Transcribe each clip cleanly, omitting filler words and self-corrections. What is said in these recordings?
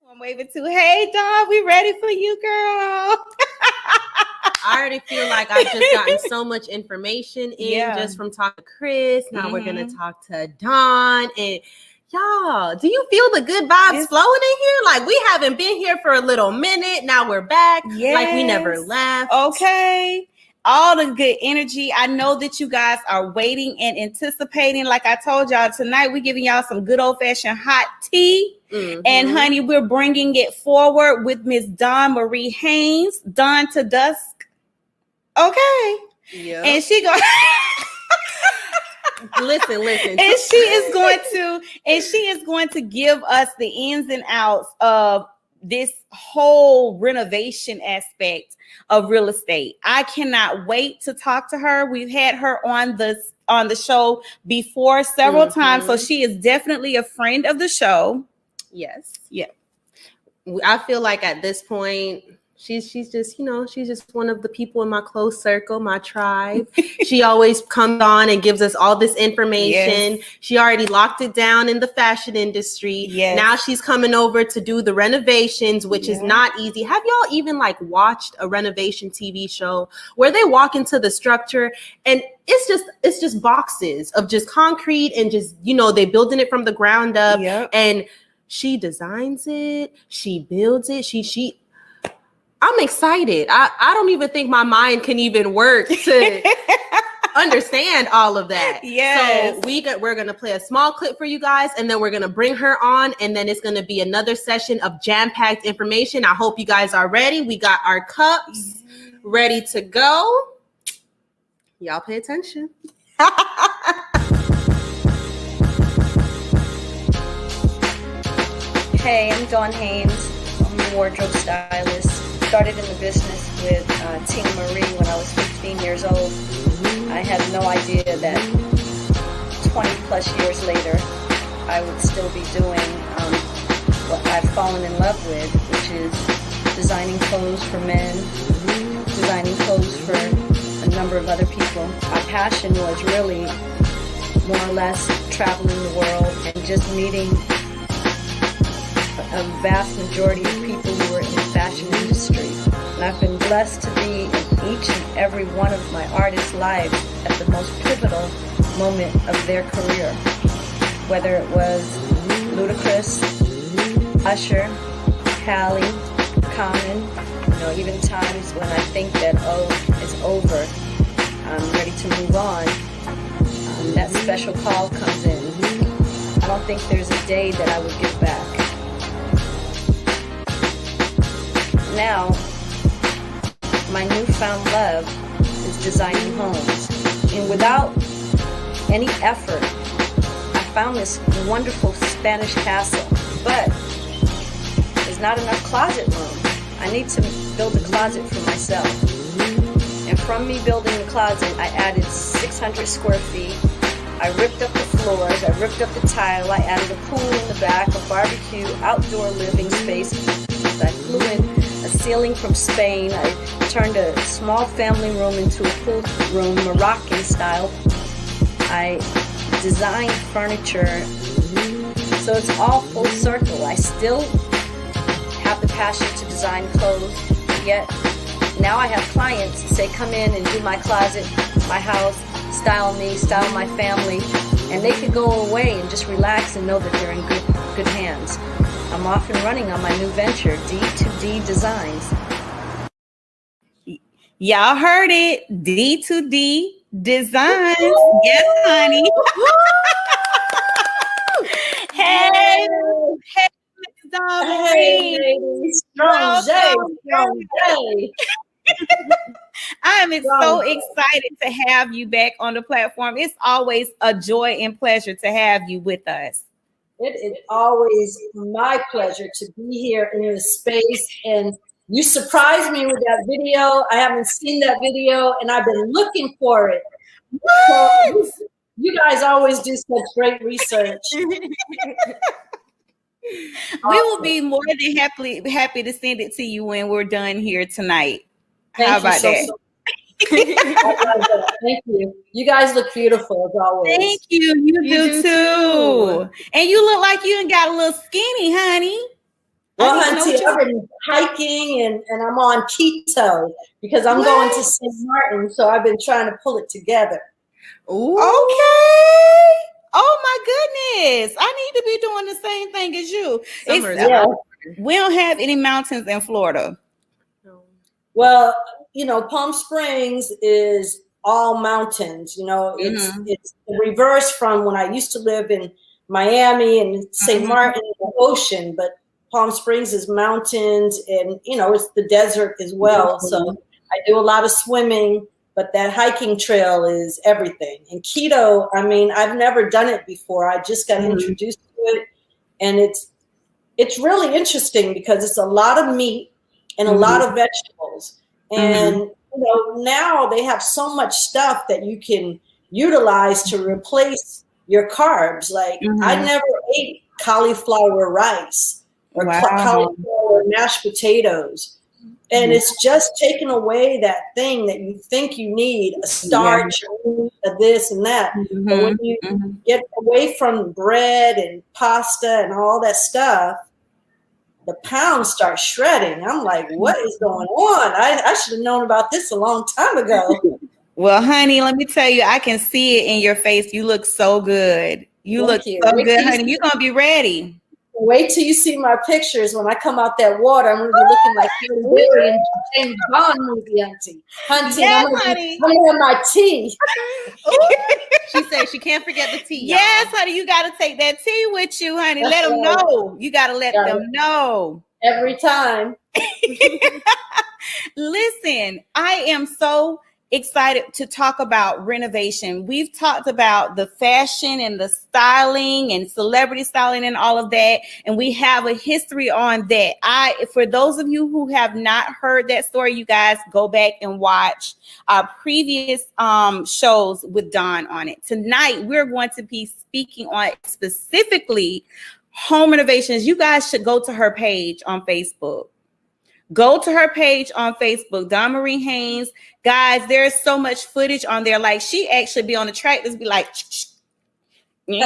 I'm waving to. Hey, Dawn, we ready for you, girl. I already feel like I've just gotten so much information in just from talking to Chris. Now we're going to talk to Dawn. And y'all, do you feel the good vibes flowing in here? Like, we haven't been here for a little minute. Now we're back. Like we never left. Okay. All the good energy. I know that you guys are waiting and anticipating. Like I told y'all, tonight we're giving y'all some good old-fashioned hot tea. And honey, we're bringing it forward with Miss Dawn Marie Haynes, Dawn to Dusk. Okay. Yeah. And she go listen. And she is going to give us the ins and outs of this whole renovation aspect of real estate. I cannot wait to talk to her. We've had her on the show before several times, so she is definitely a friend of the show. Yes. Yeah. I feel like at this point, she's just, she's just one of the people in my close circle, my tribe. She always comes on and gives us all this information. Yes. She already locked it down in the fashion industry. Yes. Now she's coming over to do the renovations, which is not easy. Have y'all even watched a renovation TV show where they walk into the structure and it's just boxes of just concrete and just, they building it from the ground up. Yep. And she designs it, she builds it, I'm excited. I don't even think my mind can even work to understand all of that. Yes. So we're going to play a small clip for you guys, and then we're going to bring her on, and then it's going to be another session of jam-packed information. I hope you guys are ready. We got our cups ready to go. Y'all pay attention. Hey, I'm Dawn Haynes. I'm a wardrobe stylist. Started in the business with Tina Marie when I was 15 years old. I had no idea that 20 plus years later, I would still be doing what I've fallen in love with, which is designing clothes for men, designing clothes for a number of other people. My passion was really more or less traveling the world and just meeting a vast majority of people who are in the fashion industry. And I've been blessed to be in each and every one of my artists' lives at the most pivotal moment of their career. Whether it was Ludacris, Usher, Hallie, Common, even times when I think that, it's over, I'm ready to move on, that special call comes in. I don't think there's a day that I would give back. Now, my newfound love is designing homes. And without any effort, I found this wonderful Spanish castle. But there's not enough closet room. I need to build a closet for myself. And from me building the closet, I added 600 square feet. I ripped up the floors, I ripped up the tile, I added a pool in the back, a barbecue, outdoor living space. I flew in a ceiling from Spain. I turned a small family room into a pool room, Moroccan style. I designed furniture, so it's all full circle. I still have the passion to design clothes, yet now I have clients say, come in and do my closet, my house, style me, style my family, and they can go away and just relax and know that they're in good hands. I'm off and running on my new venture, D2D Designs. Y'all heard it, D2D Designs. Yes, honey. Hey, Miss Dawn Marie. Strong J. I am so excited to have you back on the platform. It's always a joy and pleasure to have you with us. It is always my pleasure to be here in this space, and you surprised me with that video. I haven't seen that video, and I've been looking for it. So you guys always do such great research. We will be more than happy to send it to you when we're done here tonight. How about that? Thank you. You guys look beautiful as always. Thank you. You do too. And you look like you got a little skinny, honey. Well, Hunty, I've been hiking and I'm on keto because I'm going to St. Martin, so I've been trying to pull it together. Ooh. Okay. Oh my goodness. I need to be doing the same thing as you. We don't have any mountains in Florida. Well, you know, Palm Springs is all mountains. You know, it's the reverse from when I used to live in Miami and St. Martin, the ocean, but Palm Springs is mountains and, you know, it's the desert as well. So I do a lot of swimming, but that hiking trail is everything. And keto, I mean, I've never done it before. I just got introduced to it. And it's really interesting because it's a lot of meat and a lot of vegetables. And, you know, now they have so much stuff that you can utilize to replace your carbs. Like I never ate cauliflower rice or cauliflower mashed potatoes. And it's just taking away that thing that you think you need, a starch, a this and that. But when you get away from bread and pasta and all that stuff, the pounds start shredding. I'm like, what is going on? I should have known about this a long time ago. Well, honey, let me tell you, I can see it in your face. You look so good. You look so good, honey. You're going to be ready. Wait till you see my pictures when I come out that water. I'm going to be looking like Harry and James Bond movie, Auntie. Hunty, I'm going to have my tea. She said she can't forget the tea. Yes, honey, you got to take that tea with you, honey. Let them know. You got to let them know. Every time. Listen, I am so excited to talk about renovation. We've talked about the fashion and the styling and celebrity styling and all of that, and we have a history on that. For those of you who have not heard that story, you guys go back and watch our previous shows with Dawn on it. Tonight, we're going to be speaking on specifically home renovations. You guys should go to her page on Facebook. Go to her page on Facebook, Dawn Marie Haynes. Guys, there's so much footage on there. Like, she actually be on the track, just be like, I mean,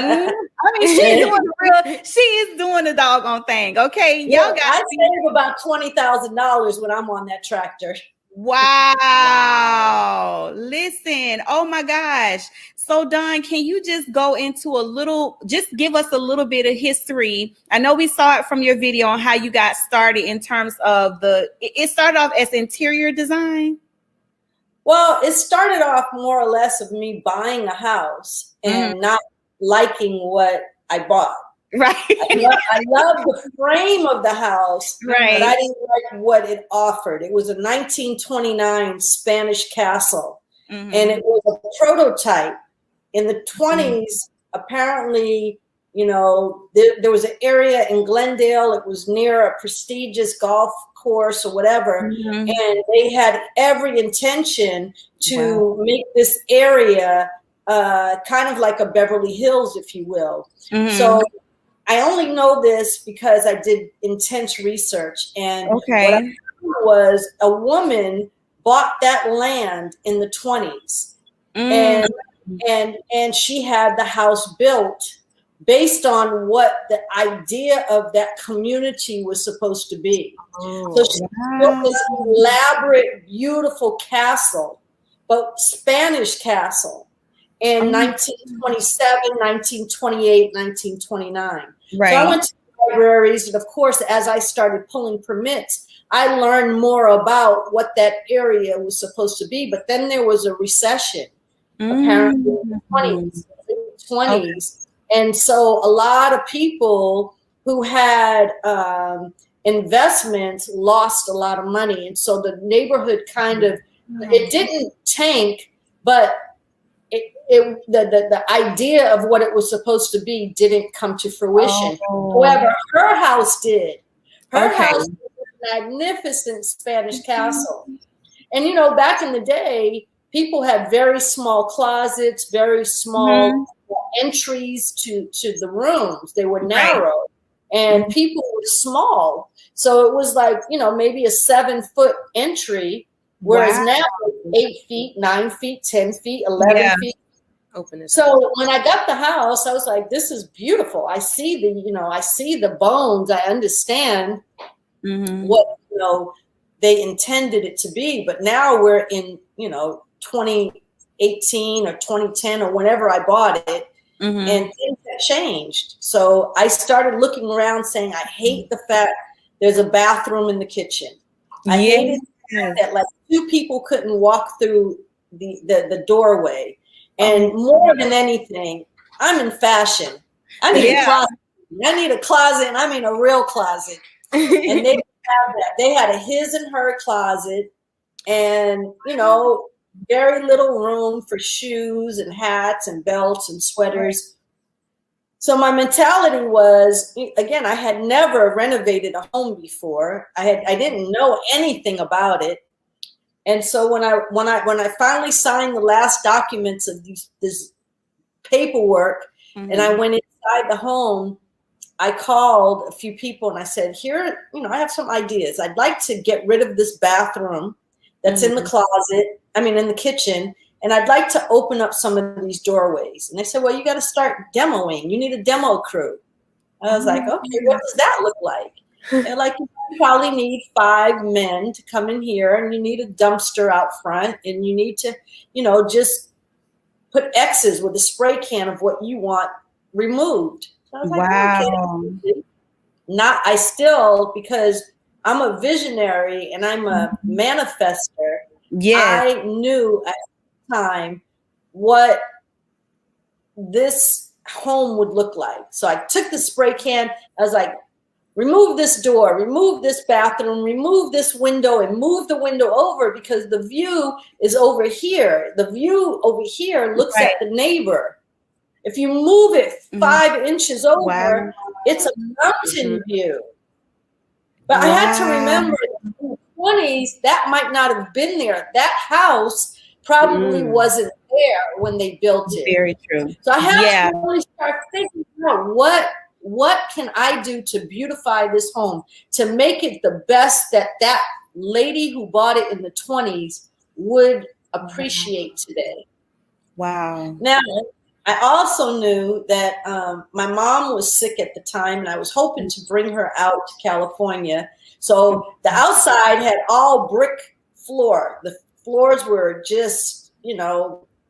she is doing the doggone thing. Okay. Y'all got I save about $20,000 when I'm on that tractor. Wow. Listen. Oh my gosh. So Dawn, can you just go into just give us a little bit of history? I know we saw it from your video on how you got started in terms of it started off as interior design. Well, it started off more or less of me buying a house and not liking what I bought. Right. I love the frame of the house, right, but I didn't like what it offered. It was a 1929 Spanish castle, and it was a prototype. In the 20s, apparently, you know, there was an area in Glendale. It was near a prestigious golf course or whatever, and they had every intention to make this area kind of like a Beverly Hills, if you will. So I only know this because I did intense research, and what I found was a woman bought that land in the 20s, and she had the house built based on what the idea of that community was supposed to be. So she built this elaborate, beautiful castle, but Spanish castle in 1927, 1928, 1929. Right. So I went to libraries, and of course, as I started pulling permits, I learned more about what that area was supposed to be. But then there was a recession, apparently in the 20s. And so a lot of people who had investments lost a lot of money. And so the neighborhood kind of, it didn't tank, but the idea of what it was supposed to be didn't come to fruition. However, her house did. Her house was a magnificent Spanish castle. And, you know, back in the day, people had very small closets, very small entries to the rooms. They were narrow, and people were small. So it was like, you know, maybe a 7-foot entry, whereas now 8 feet, 9 feet, 10 feet, 11 feet. Open it. So when I got the house, I was like, this is beautiful. I see the bones. I understand what, they intended it to be. But now we're in, 2018 or 2010 or whenever I bought it, and things have changed. So I started looking around saying, I hate the fact there's a bathroom in the kitchen. I hated that like two people couldn't walk through the doorway. And more than anything, I'm in fashion. I need a closet. I need a closet, and I mean a real closet. And they didn't have that. They had a his and her closet, and very little room for shoes and hats and belts and sweaters. So my mentality was, again, I had never renovated a home before. I didn't know anything about it. And so when I finally signed the last documents of this paperwork, and I went inside the home, I called a few people and I said, here, I have some ideas. I'd like to get rid of this bathroom that's in the closet, in the kitchen, and I'd like to open up some of these doorways. And they said, well, you got to start demoing. You need a demo crew. I was like, okay, what does that look like? They're like, you probably need 5 men to come in here, and you need a dumpster out front, and you need to, just put X's with a spray can of what you want removed. So I was like, okay. Because I'm a visionary and I'm a manifester. I knew at the time what this home would look like. So I took the spray can. I was like, remove this door, remove this bathroom, remove this window, and move the window over because the view is over here. The view over here looks at the neighbor. If you move it 5 inches over, it's a mountain view. But I had to remember in the 20s, that might not have been there. That house probably wasn't there when they built it. Very true. So I had to really start thinking about what can I do to beautify this home, to make it the best that lady who bought it in the 20s would appreciate today. Wow. Now, I also knew that my mom was sick at the time, and I was hoping to bring her out to California. So the outside had all brick floor. The floors were just,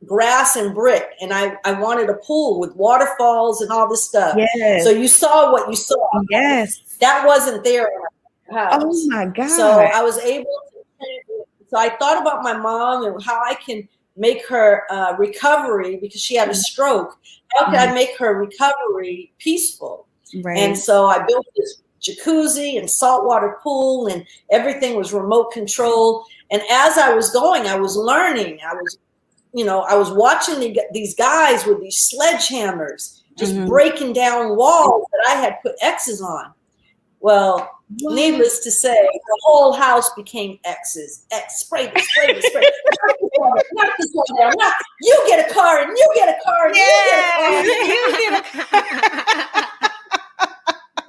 grass and brick. And I wanted a pool with waterfalls and all this stuff. Yes. So you saw what you saw. Yes. That wasn't there in our house. Oh, my God. So I was able to. So I thought about my mom and how I can make her recovery, because she had a stroke. How could I make her recovery peaceful? Right. And so I built this jacuzzi and saltwater pool, and everything was remote control. And as I was going, I was learning. I was watching these guys with these sledgehammers just breaking down walls that I had put X's on. Well, needless to say, the whole house became X's. X, spray this, spray this, spray this. Knock this one down. You get a car, and you get a car, and you get a car.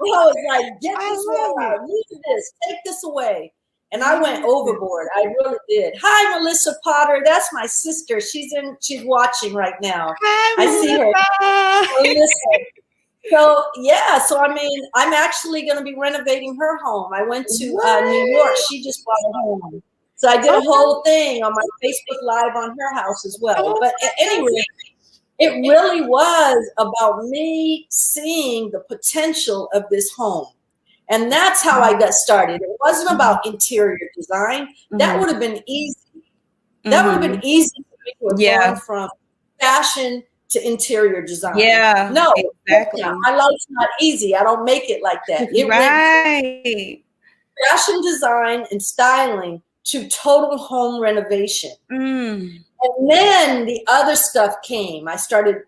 I was like, get this one out. Use this. Take this away. And I went overboard. I really did. Hi, Melissa Potter. That's my sister. She's watching right now. Hi, I see her. Melissa. So I'm actually going to be renovating her home. I went to New York. She just bought a home. So I did a whole thing on my Facebook Live on her house as well. But anyway, it really was about me seeing the potential of this home. And that's how I got started. It wasn't about interior design. That would have been easy. That would have been easy to go from fashion to interior design. Yeah. No, exactly. My life's not easy. I don't make it like that. It went fashion design and styling to total home renovation. And then the other stuff came. I started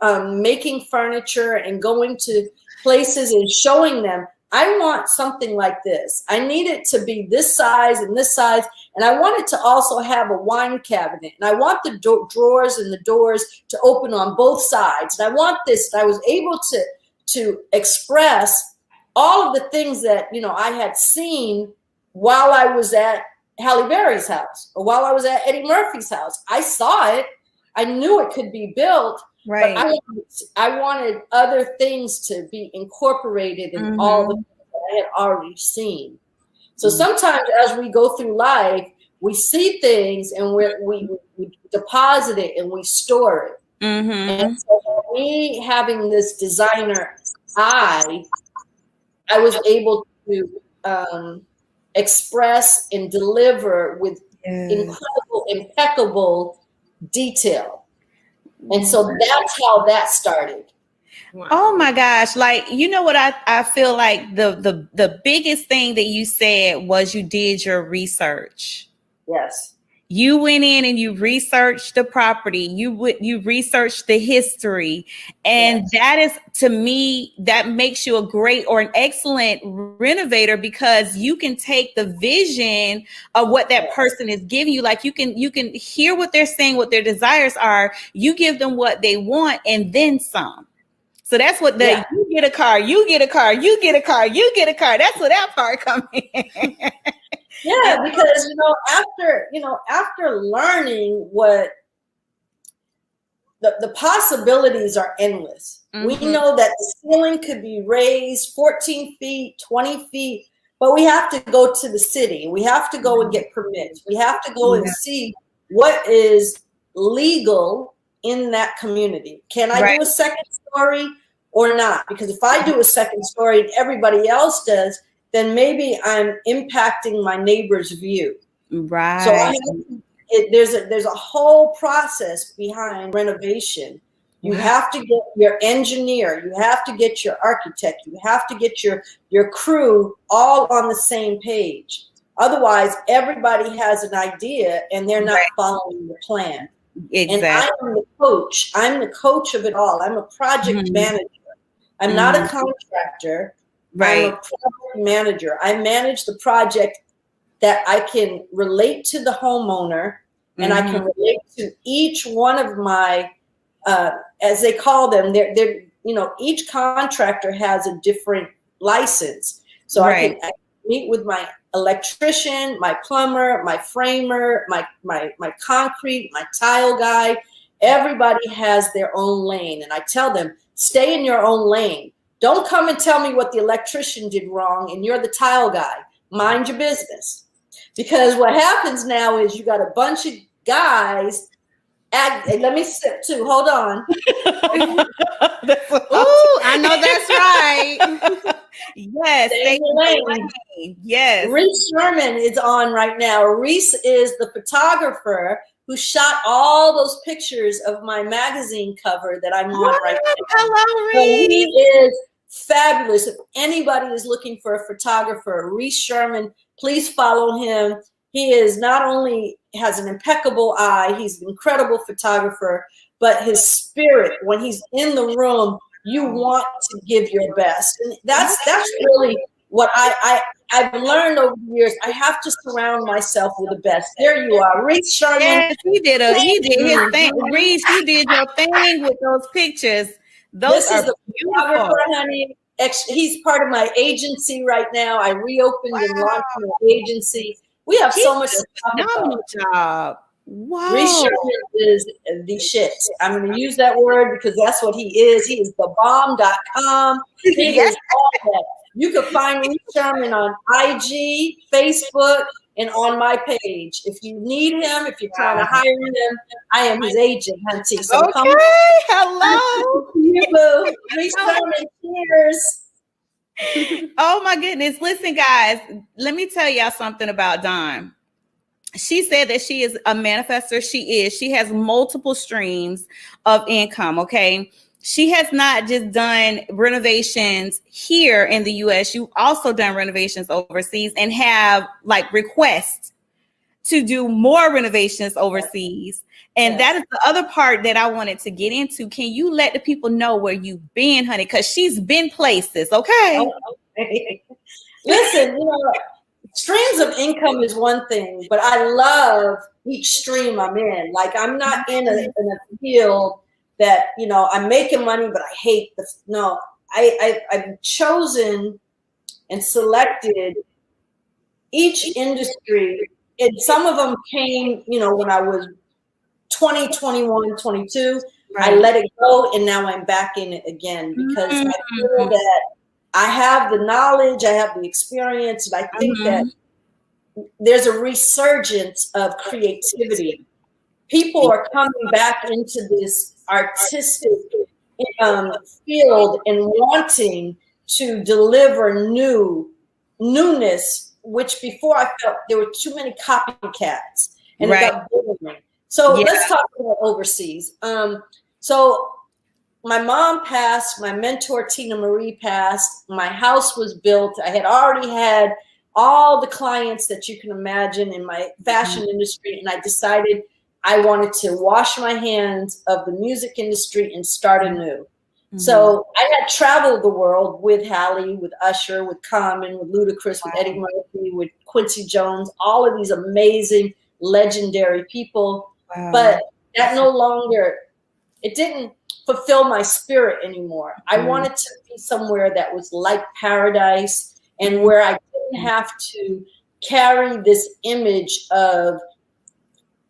making furniture and going to places and showing them, I want something like this. I need it to be this size and this size. And I want it to also have a wine cabinet. And I want the drawers and the doors to open on both sides. And I want this. And I was able to express all of the things that, I had seen while I was at Halle Berry's house or while I was at Eddie Murphy's house. I saw it, I knew it could be built, Right. but I wanted other things to be incorporated in all the things that I had already seen. So sometimes as we go through life, we see things and we deposit it and we store it. And so me having this designer eye, I was able to express and deliver with incredible, impeccable detail. And so that's how that started. Wow. Oh my gosh. Like, you know what I feel like the biggest thing that you said was you did your research. Yes. You went in and you researched the property. You researched the history. And that is, to me, that makes you a great or an excellent renovator, because you can take the vision of what that person is giving you. Like you can hear what they're saying, what their desires are. You give them what they want and then some. So that's what you get a car, you get a car, you get a car, you get a car. That's where that part comes in. Yeah, because after learning what the possibilities are endless. We know that the ceiling could be raised 14 feet, 20 feet, but we have to go to the city. We have to go and get permits. We have to go and see what is legal in that community. Can I do a second story or not? Because if I do a second story and everybody else does, then maybe I'm impacting my neighbor's view. Right. So there's a whole process behind renovation. You have to get your engineer, you have to get your architect, you have to get your crew all on the same page. Otherwise, everybody has an idea and they're not following the plan. Exactly. And I'm the coach. I'm the coach of it all. I'm a project manager. I'm not a contractor. I'm a project manager. I manage the project that I can relate to the homeowner, and I can relate to each one of my, as they call them, they're each contractor has a different license. So I can meet with my electrician, my plumber, my framer, my concrete, my tile guy. Everybody has their own lane, and I tell them, stay in your own lane. Don't come and tell me what the electrician did wrong and you're the tile guy. Mind your business. Because what happens now is you got a bunch of guys. Let me sip too. Hold on. Ooh, I know that's right. Yes. Yes. Reese Sherman is on right now. Reese is the photographer who shot all those pictures of my magazine cover that I'm on right now. Hello, Reese. So he is fabulous. If anybody is looking for a photographer, Reese Sherman, please follow him. He is not only has an impeccable eye, he's an incredible photographer, but his spirit, when he's in the room, you want to give your best. And that's really what I've learned over the years. I have to surround myself with the best. There you are, Reese Sherman. Yes, he did his thing. Reese, you did your thing with those pictures. This is the photographer, honey. He's part of my agency right now. I reopened and launched my agency. We have so much to talk about. Job. Wow. Reese Sherman is the shit. I'm going to use that word because that's what he is. He is thebomb.com. He is all that. You can find Reese Sherman on IG, Facebook, and on my page. If you need him, if you're trying to hire him, I am his agent, hunty. So come hello. You boo. Reese Sherman, cheers. Oh my goodness. Listen, guys, let me tell y'all something about Dawn. She said that she is a manifestor. She has multiple streams of income. Okay. She has not just done renovations here in the US. You've also done renovations overseas and have like requests to do more renovations overseas. And that is the other part that I wanted to get into. Can you let the people know where you've been, honey? Because she's been places, okay? Listen, streams of income is one thing, but I love each stream I'm in. Like, I'm not in a field that, I'm making money, but I hate I've chosen and selected each industry. And some of them came, when I was 20, 21, 22. Right. I let it go, and now I'm back in it again because I feel that I have the knowledge, I have the experience, and I think that there's a resurgence of creativity. People are coming back into this artistic field and wanting to deliver newness, which before I felt there were too many copycats, and it got boring. So let's talk about overseas. So my mom passed, my mentor Tina Marie passed, my house was built. I had already had all the clients that you can imagine in my fashion industry, and I decided I wanted to wash my hands of the music industry and start anew. So I had traveled the world with Halle, with Usher, with Common, with Ludacris, with Eddie Murphy, with Quincy Jones, all of these amazing, legendary people. But that no longer, it didn't fulfill my spirit anymore. I wanted to be somewhere that was like paradise and where I didn't have to carry this image of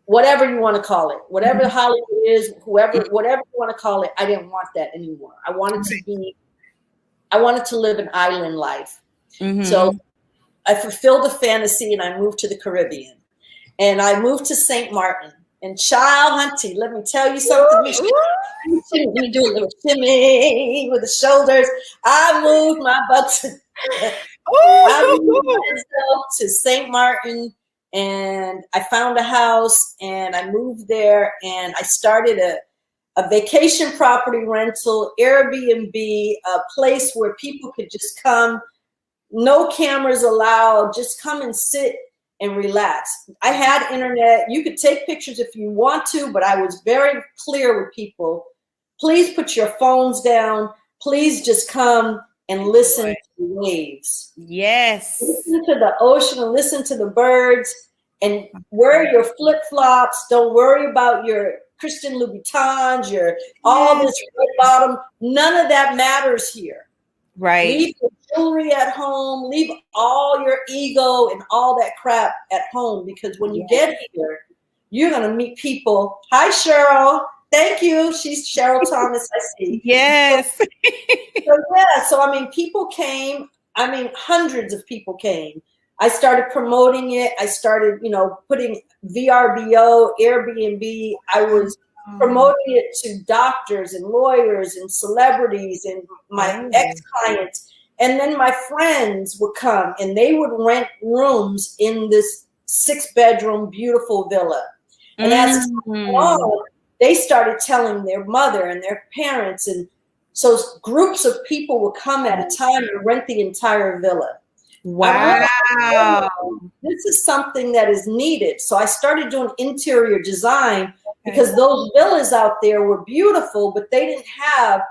whatever you want to call it, whatever Hollywood is, whatever you want to call it. I didn't want that anymore. I wanted to live an island life. So I fulfilled the fantasy and I moved to the Caribbean, and I moved to St. Martin. And child hunty, let me tell you something. You do a little shimmy with the shoulders. I moved my butt to St. Martin, and I found a house, and I moved there, and I started a vacation property rental, Airbnb, a place where people could just come, no cameras allowed, just come and sit and relax. I had internet. You could take pictures if you want to, but I was very clear with people. Please put your phones down. Please just come and listen to the waves. Yes. Listen to the ocean and listen to the birds, and wear your flip-flops. Don't worry about your Christian Louboutins, your all this red bottom. None of that matters here. Right. Leave your jewelry at home. Leave all your ego and all that crap at home, because when you get here, you're going to meet people. Hi, Cheryl. Thank you. She's Cheryl Thomas, I see. Yes. So I mean, people came. I mean, hundreds of people came. I started promoting it. I started, putting VRBO, Airbnb. I was promoting it to doctors and lawyers and celebrities and my ex-clients. And then my friends would come and they would rent rooms in this 6-bedroom, beautiful villa. And as time went on, they started telling their mother and their parents. And so groups of people would come at a time and rent the entire villa. Wow. This is something that is needed. So I started doing interior design because those villas out there were beautiful, but they didn't have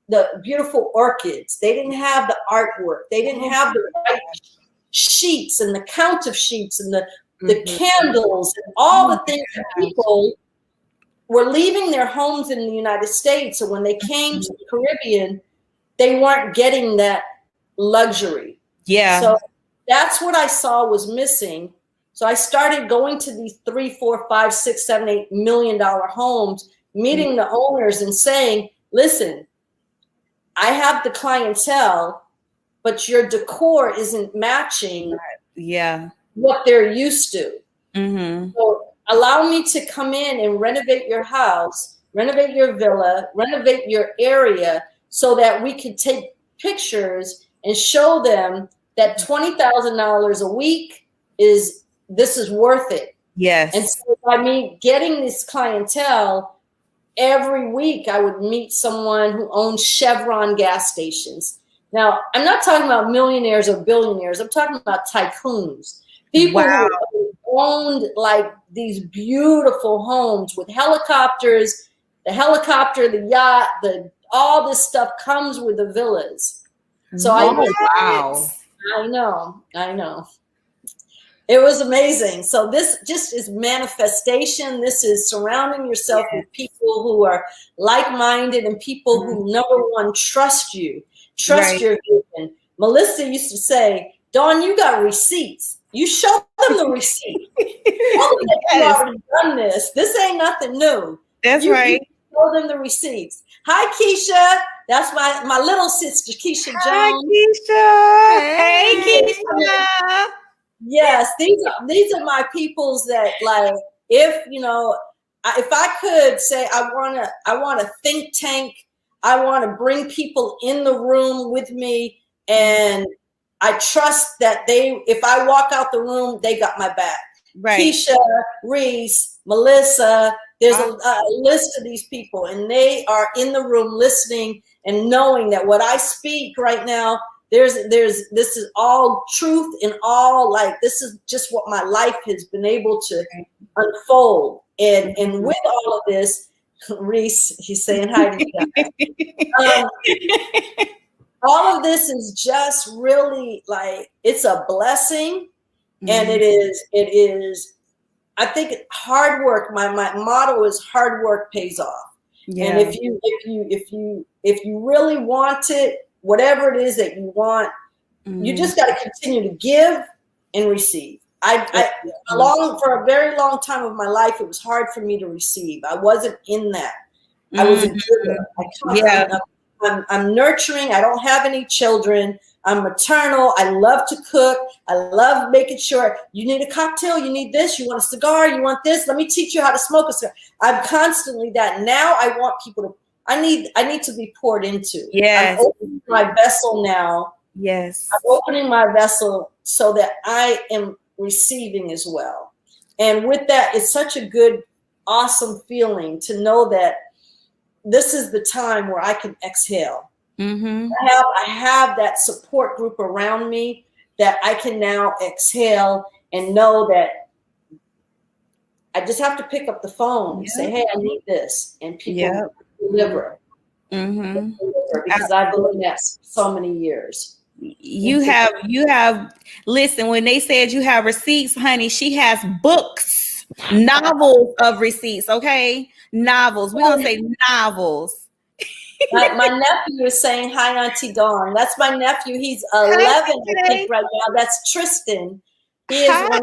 the beautiful orchids. They didn't have the artwork. They didn't have the right sheets and the count of sheets and the candles and all the things that people were leaving their homes in the United States. So when they came to the Caribbean, they weren't getting that luxury. Yeah. So that's what I saw was missing. So I started going to these $3, $4, $5, $6, $7, $8 million homes, meeting the owners and saying, listen, I have the clientele, but your decor isn't matching what they're used to. So allow me to come in and renovate your house, renovate your villa, renovate your area so that we can take pictures and show them that $20,000 a week is worth it. Yes. And so by me getting this clientele, every week I would meet someone who owns Chevron gas stations. Now, I'm not talking about millionaires or billionaires. I'm talking about tycoons. People who owned like these beautiful homes with helicopters, the helicopter, the yacht, all this stuff comes with the villas. So I know. It was amazing. So this just is manifestation. This is surrounding yourself with people who are like-minded and people who, number one, trust you, trust your vision. Melissa used to say, Dawn, you got receipts. You show them the receipt. Tell them that you already done this. This ain't nothing new. That's right. You show them the receipts. Hi, Keisha. That's my little sister, Keisha Jones. Hi, Keisha. Hey, Keisha. Yes, these are my peoples that, like, if you know, if I could say I want a think tank, I want to bring people in the room with me, and I trust that if I walk out the room, they got my back. Right. Keisha, Reese, Melissa, there's a list of these people, and they are in the room listening and knowing that what I speak right now, this is all truth and all, like, this is just what my life has been able to unfold. And with all of this, Reese, he's saying hi to you. All of this is just really, like, it's a blessing. And it is, I think hard work, my motto is hard work pays off. Yeah. And if you really want it, whatever it is that you want, you just got to continue to give and receive. For a very long time of my life, it was hard for me to receive. I wasn't in that. I was a giver. I'm nurturing. I don't have any children. I'm maternal. I love to cook. I love making sure you need a cocktail. You need this. You want a cigar. You want this. Let me teach you how to smoke a cigar. I'm constantly that. Now I want people to, I need to be poured into. Yes. I'm opening my vessel now. Yes. I'm opening my vessel so that I am receiving as well. And with that, it's such a good, awesome feeling to know that this is the time where I can exhale. Mm-hmm. I have that support group around me that I can now exhale and know that I just have to pick up the phone and say, hey, I need this. And people deliver. Mm-hmm. Because I've been doing that so many years. You have, listen, when they said you have receipts, honey, she has books, novels of receipts, okay? Novels. We're going to say novels. My nephew is saying hi, Auntie Dawn. That's my nephew. He's 11, I think, right now. That's Tristan. He is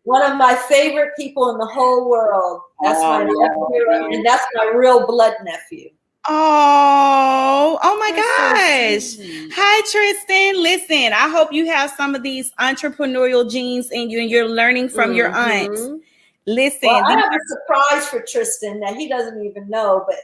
one of my favorite people in the whole world. That's my nephew, and that's my real blood nephew. Oh my gosh. Hi, Tristan. Listen, I hope you have some of these entrepreneurial genes in you and you're learning from your aunt. Listen. Well, I have a surprise for Tristan that he doesn't even know, but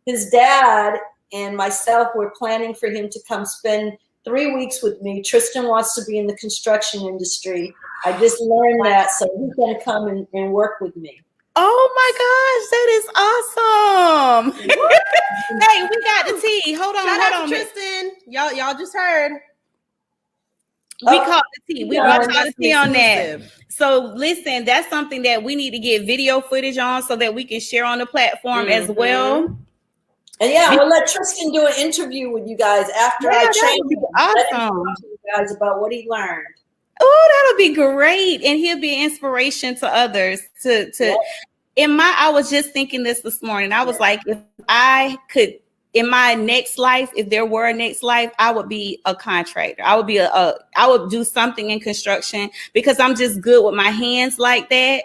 his dad and myself were planning for him to come spend 3 weeks with me. Tristan wants to be in the construction industry. I just learned that, so he's going to come and work with me. Oh my gosh, that is awesome. Hey, we got the tea. Hold on. Tristan. Y'all just heard. We caught the tea. We caught the tea on that. So listen, that's something that we need to get video footage on so that we can share on the platform as well. And we'll let Tristan do an interview with you guys after I train him. Awesome. Talk to you guys about what he learned. Oh, that'll be great. And he'll be an inspiration to others I was just thinking this morning. I was like, if I could, in my next life, if there were a next life, I would be a contractor. I would do something in construction because I'm just good with my hands like that.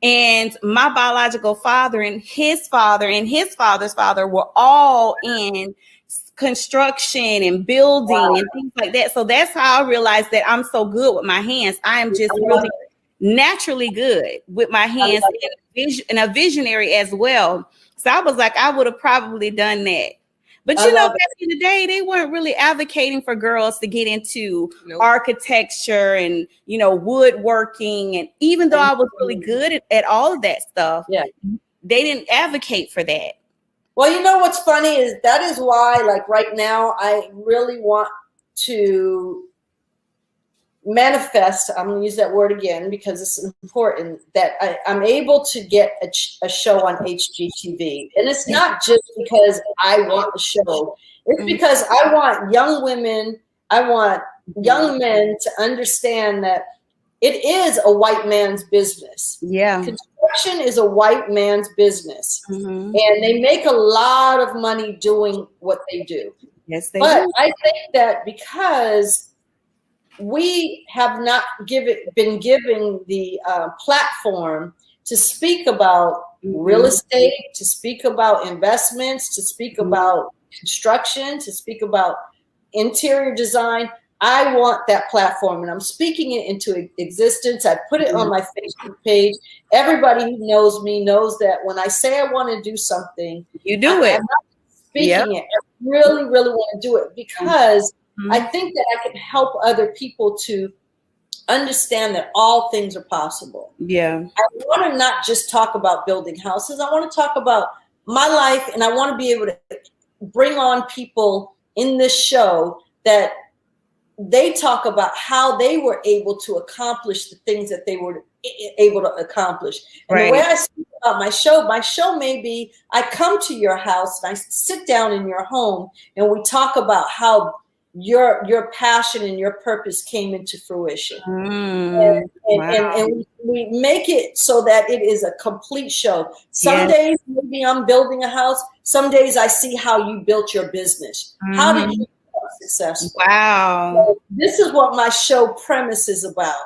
And my biological father and his father and his father's father were all in construction and building and things like that. So that's how I realized that I'm so good with my hands. I am just really naturally good with my hands and a visionary as well. So I was like, I would have probably done that. But back in the day, they weren't really advocating for girls to get into architecture and, woodworking. And even though I was really good at all of that stuff, they didn't advocate for that. Well, what's funny is that is why, like right now, I really want to manifest. I'm going to use that word again because it's important that I'm able to get a show on HGTV. And it's not just because I want the show. It's because I want young women, I want young men to understand that it is a white man's business. Yeah. Construction is a white man's business. Mm-hmm. And they make a lot of money doing what they do. Yes, they do. But I think that because we have not been given the platform to speak about real estate, to speak about investments, to speak about construction, to speak about interior design. I want that platform, and I'm speaking it into existence. I put it on my Facebook page. Everybody who knows me knows that when I say I want to do something, you do it. I'm not speaking it. I really, really want to do it because I think that I can help other people to understand that all things are possible. Yeah. I want to not just talk about building houses. I want to talk about my life, and I want to be able to bring on people in this show that they talk about how they were able to accomplish the things that they were able to accomplish. And the way I speak about my show may be I come to your house and I sit down in your home and we talk about how your passion and your purpose came into fruition. And we make it so that it is a complete show. Some days maybe I'm building a house. Some days I see how you built your business. How did you become successful? Wow. So this is what my show premise is about.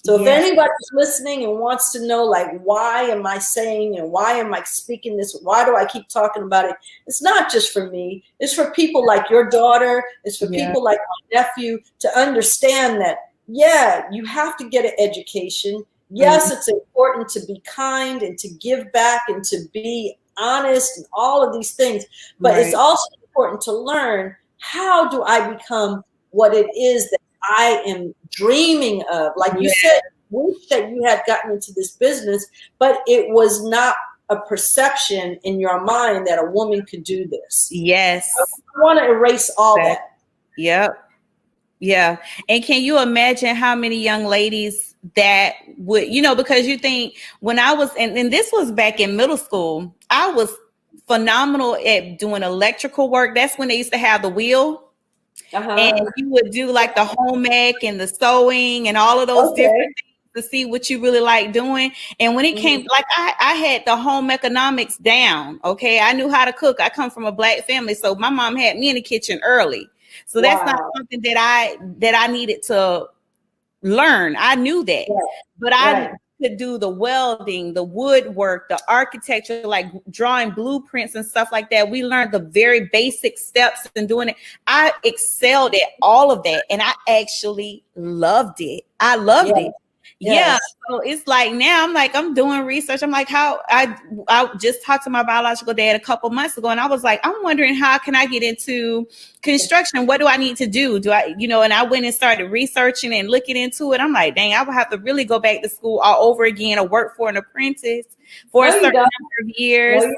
So if anybody's listening and wants to know, like, why am I saying and why am I speaking this? Why do I keep talking about it? It's not just for me. It's for people like your daughter. It's for people like my nephew to understand that, you have to get an education. Yes, it's important to be kind and to give back and to be honest and all of these things. But it's also important to learn, how do I become what it is that I am dreaming of? Like you said, wish that you had gotten into this business, but it was not a perception in your mind that a woman could do this. Yes. I want to erase all that. Yep. Yeah. And can you imagine how many young ladies that would, because you think when I was, and this was back in middle school, I was phenomenal at doing electrical work. That's when they used to have the wheel. And you would do like the home ec and the sewing and all of those different things to see what you really like doing. And when it came, like I had the home economics down. Okay. I knew how to cook. I come from a Black family. So my mom had me in the kitchen early. So that's not something that I needed to learn. I knew that, but I could do the welding, the woodwork, the architecture, like drawing blueprints and stuff like that. We learned the very basic steps in doing it. I excelled at all of that, and I actually loved it. I loved it. Yeah. So it's like now I'm doing research. I'm like, how I just talked to my biological dad a couple months ago, and I was like, I'm wondering, how can I get into construction? What do I need to do? Do I, and I went and started researching and looking into it. I'm like, dang, I would have to really go back to school all over again or work for an apprentice for a certain number of years. No,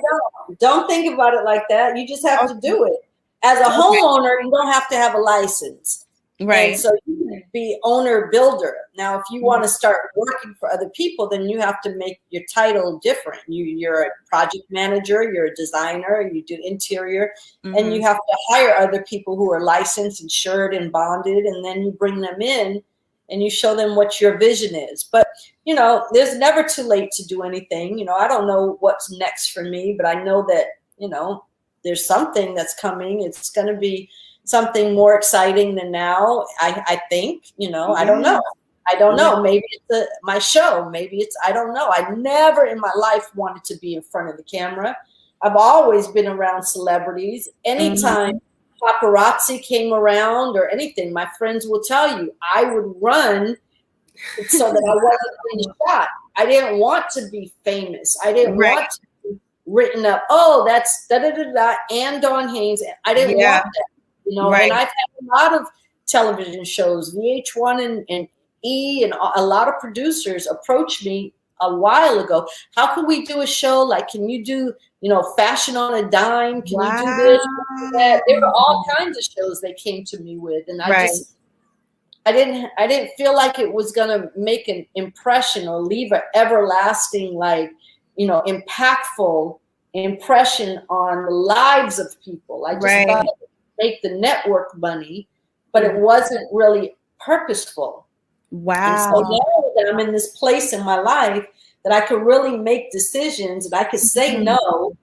you don't think about it like that. You just have to do it. As a homeowner, you don't have to have a license. Right. And so you can be owner builder. Now, if you want to start working for other people, then you have to make your title different. You're a project manager, you're a designer, you do interior, and you have to hire other people who are licensed, insured, and bonded, and then you bring them in and you show them what your vision is. But, there's never too late to do anything. I don't know what's next for me, but I know that, there's something that's coming. It's going to be something more exciting than now. I think, I don't know. I don't know. Maybe it's my show. Maybe it's, I don't know. I never in my life wanted to be in front of the camera. I've always been around celebrities. Anytime paparazzi came around or anything, my friends will tell you, I would run so that I wasn't being shot. I didn't want to be famous. I didn't want to be written up. Oh, that's da-da-da-da and Dawn Haynes. I didn't want that. And I've had a lot of television shows, VH1 and E, and a lot of producers approached me a while ago. How can we do a show? Like, can you do, Fashion on a Dime? Can you do this? That? There were all kinds of shows they came to me with, and I didn't feel like it was gonna make an impression or leave an everlasting, impactful impression on the lives of people. I just thought it would make the network money, but it wasn't really purposeful. Wow. And so now that I'm in this place in my life that I could really make decisions and I could say no.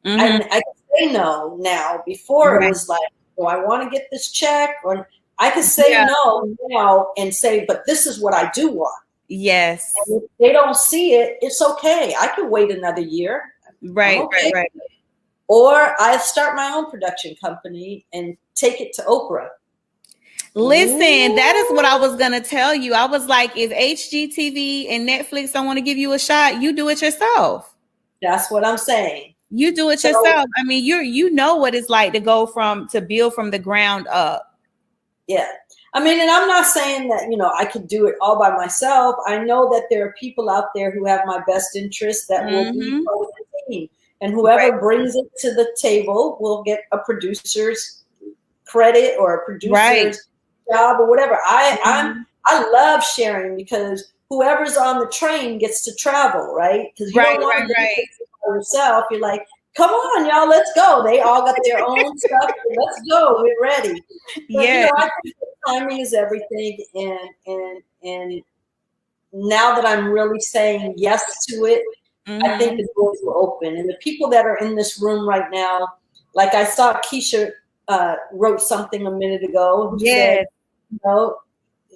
I can say no now. Before it was like, do I want to get this check? Or I can say no now and say, but this is what I do want. Yes. And if they don't see it, it's okay. I can wait another year. Right, okay. right. Or I start my own production company and take it to Oprah. Listen, that is what I was going to tell you. I was like, if HGTV and Netflix don't want to give you a shot, you do it yourself. That's what I'm saying. You do it yourself. I mean, you know what it's like to build from the ground up. Yeah. I mean, and I'm not saying that, I could do it all by myself. I know that there are people out there who have my best interest that will be part of the team. And whoever brings it to the table will get a producer's credit or a producer's job or whatever. I love sharing because whoever's on the train gets to travel, right? Because you don't want to do it by yourself. You're like, come on, y'all, let's go. They all got their own stuff. Let's go. We're ready. But, I think timing is everything. And now that I'm really saying yes to it, I think the doors will open. And the people that are in this room right now, like I saw Keisha wrote something a minute ago. Who said,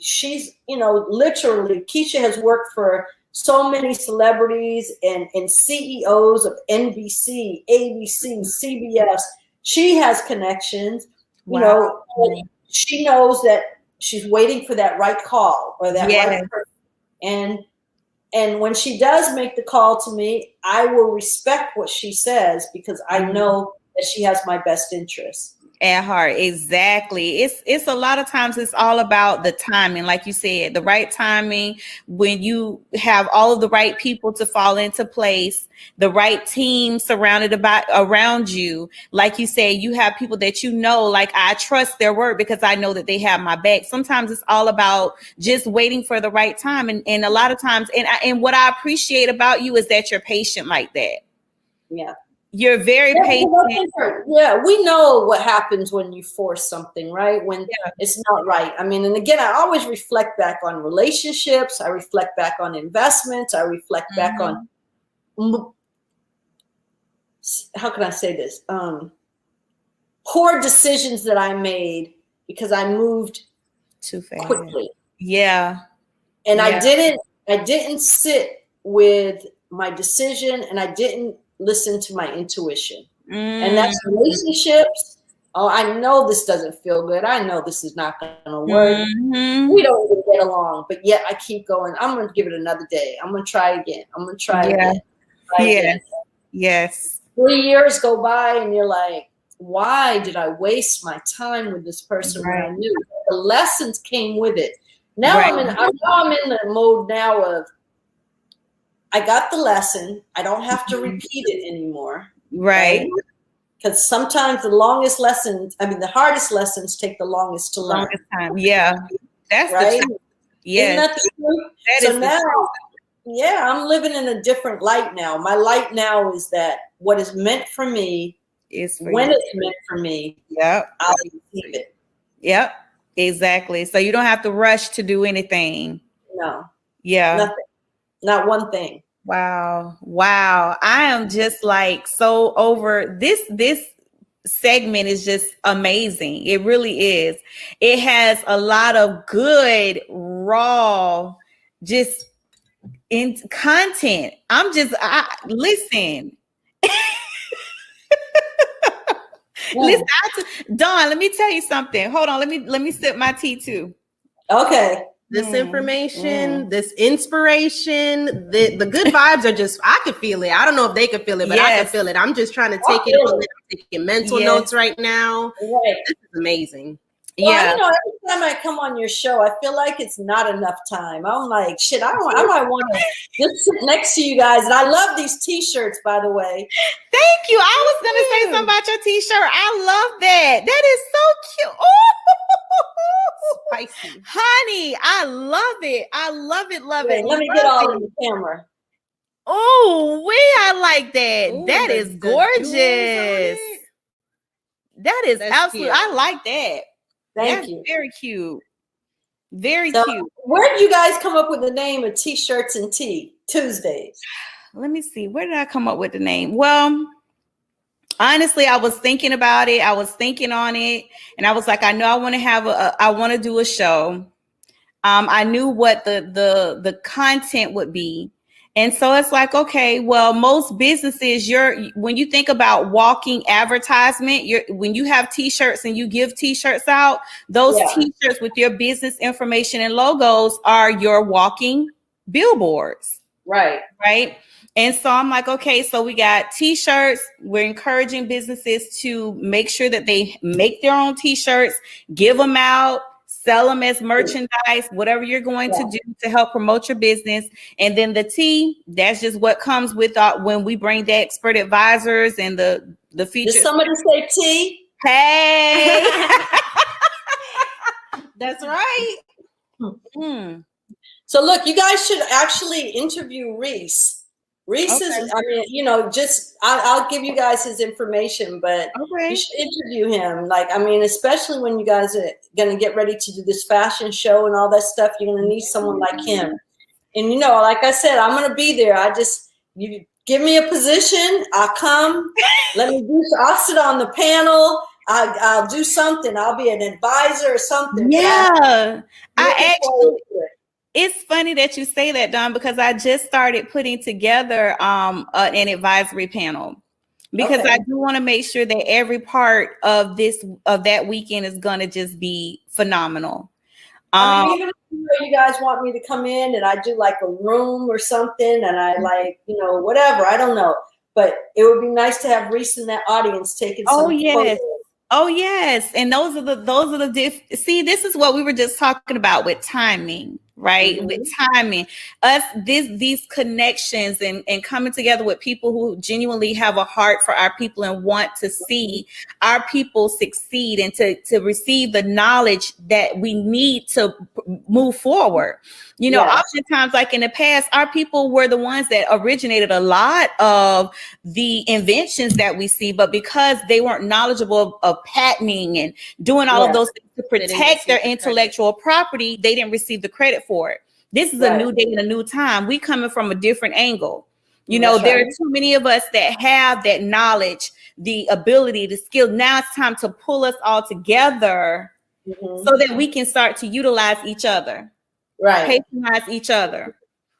she's, literally, Keisha has worked for so many celebrities and CEOs of NBC, ABC, CBS. She has connections. She knows that she's waiting for that right call or that right person. And when she does make the call to me, I will respect what she says because I know that she has my best interest at heart. Exactly. It's a lot of times it's all about the timing, like you said, the right timing, when you have all of the right people to fall into place, the right team surrounded around you. Like you say, you have people that like I trust their word because I know that they have my back. Sometimes it's all about just waiting for the right time. And a lot of times, and what I appreciate about you is that you're patient like that. Yeah. You're very patient. Yeah, we know what happens when you force something, right? When it's not right. I mean, and again, I always reflect back on relationships. I reflect back on investments. I reflect back on, how can I say this? Poor decisions that I made because I moved too fast quickly. Yeah. And I didn't sit with my decision and I didn't listen to my intuition. And that's relationships. Oh, I know this doesn't feel good. I know this is not going to work. We don't even get along, but yet I keep going. I'm going to give it another day. I'm going to try again. I'm going to try again. Yes. 3 years go by and you're like, why did I waste my time with this person when I knew the lessons came with it? Now I'm in the mode now of, I got the lesson. I don't have to repeat it anymore. Right? Because sometimes the hardest lessons take the longest to learn. Longest time. Yeah. That's right. The truth. Yes. Isn't that the truth? So now, I'm living in a different light now. My light now is that what is meant for me is when it's meant for me. Yep. I'll receive it. Yep. Exactly. So you don't have to rush to do anything. No. Yeah. Nothing. Not one thing. Wow. I am just like so over this segment is just amazing. It really is. It has a lot of good, raw, just in content. Listen. Listen, Dawn, let me tell you something. Hold on. Let me sip my tea too. Okay. This information, this inspiration, the good vibes are just, I could feel it. I don't know if they could feel it, but I can feel it. I'm just trying to take it on. I'm taking mental notes right now. Right. This is amazing. Well, every time I come on your show, I feel like it's not enough time. I'm like, shit, I might want to just sit next to you guys. And I love these T-shirts, by the way. Thank you. I was going to say something about your T-shirt. I love that. That is so cute. Oh, spicy. Honey, I love it. I love it. Love it. Let me get all in the camera. Oh, I like that. Ooh, that is gorgeous. That is absolutely, cute. I like that. Thank you. Very cute. Very cute. Where did you guys come up with the name of T-shirts and Tea Tuesdays? Let me see. Where did I come up with the name? Well, Honestly, I was thinking about it. I was thinking on it, and I was like, I know I want to have I want to do a show. I knew what the content would be. And so it's like, okay, well, most businesses, when you think about walking advertisement, when you have T-shirts and you give T-shirts out, those T-shirts with your business information and logos are your walking billboards. Right. Right. And so I'm like, okay, so we got T-shirts. We're encouraging businesses to make sure that they make their own T-shirts, give them out, sell them as merchandise, whatever you're going to do to help promote your business. And then the T, that's just what comes with when we bring the expert advisors and the features. Did somebody say T? Hey. That's right. So look, you guys should actually interview Reese. Reese is, I mean, you know, just I'll give you guys his information, but you should interview him. Like, I mean, especially when you guys are going to get ready to do this fashion show and all that stuff, you're going to need someone like him. And, you know, like I said, I'm going to be there. You give me a position, I'll come. I'll sit on the panel. I'll do something. I'll be an advisor or something. Yeah. It's funny that you say that, Dawn, because I just started putting together an advisory panel because I do want to make sure that every part of that weekend is going to just be phenomenal. I mean, even if you guys want me to come in and I do like a room or something and I like, you know, whatever, I don't know. But it would be nice to have Reese in that audience taking some photos. Oh yes. And those are the see, this is what we were just talking about with timing, right? With timing, these connections and coming together with people who genuinely have a heart for our people and want to see our people succeed and to receive the knowledge that we need to move forward. You know, oftentimes, like in the past, our people were the ones that originated a lot of the inventions that we see, but because they weren't knowledgeable of patenting and doing all of those things to protect their intellectual property, they didn't receive the credit for it. This is a new day and a new time. We coming from a different angle. You know, there are too many of us that have that knowledge, the ability, the skill. Now it's time to pull us all together so that we can start to utilize each other. Right. Patronize each other.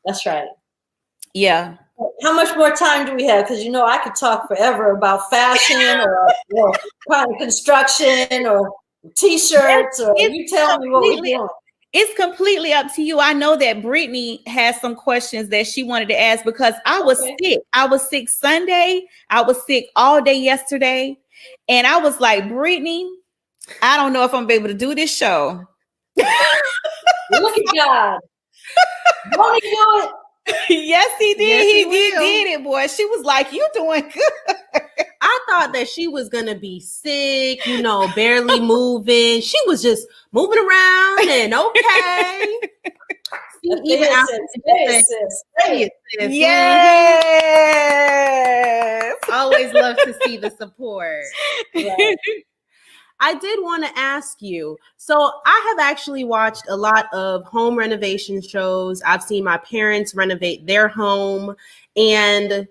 That's right. Yeah. How much more time do we have? Because, you know, I could talk forever about fashion or kind of construction or T-shirts or you tell me what we're doing. It's completely up to you. I know that Brittni has some questions that she wanted to ask because I was sick. I was sick Sunday. I was sick all day yesterday. And I was like, Brittni, I don't know if I'm able to do this show. Look at God. Won't he do it? Yes, he did. Yes, he did it, boy. She was like, you doing good. I thought that she was going to be sick, you know, barely moving. She was just moving around and okay. Even after yes. Always love to see the support. Right. I did want to ask you. So I have actually watched a lot of home renovation shows. I've seen my parents renovate their home. And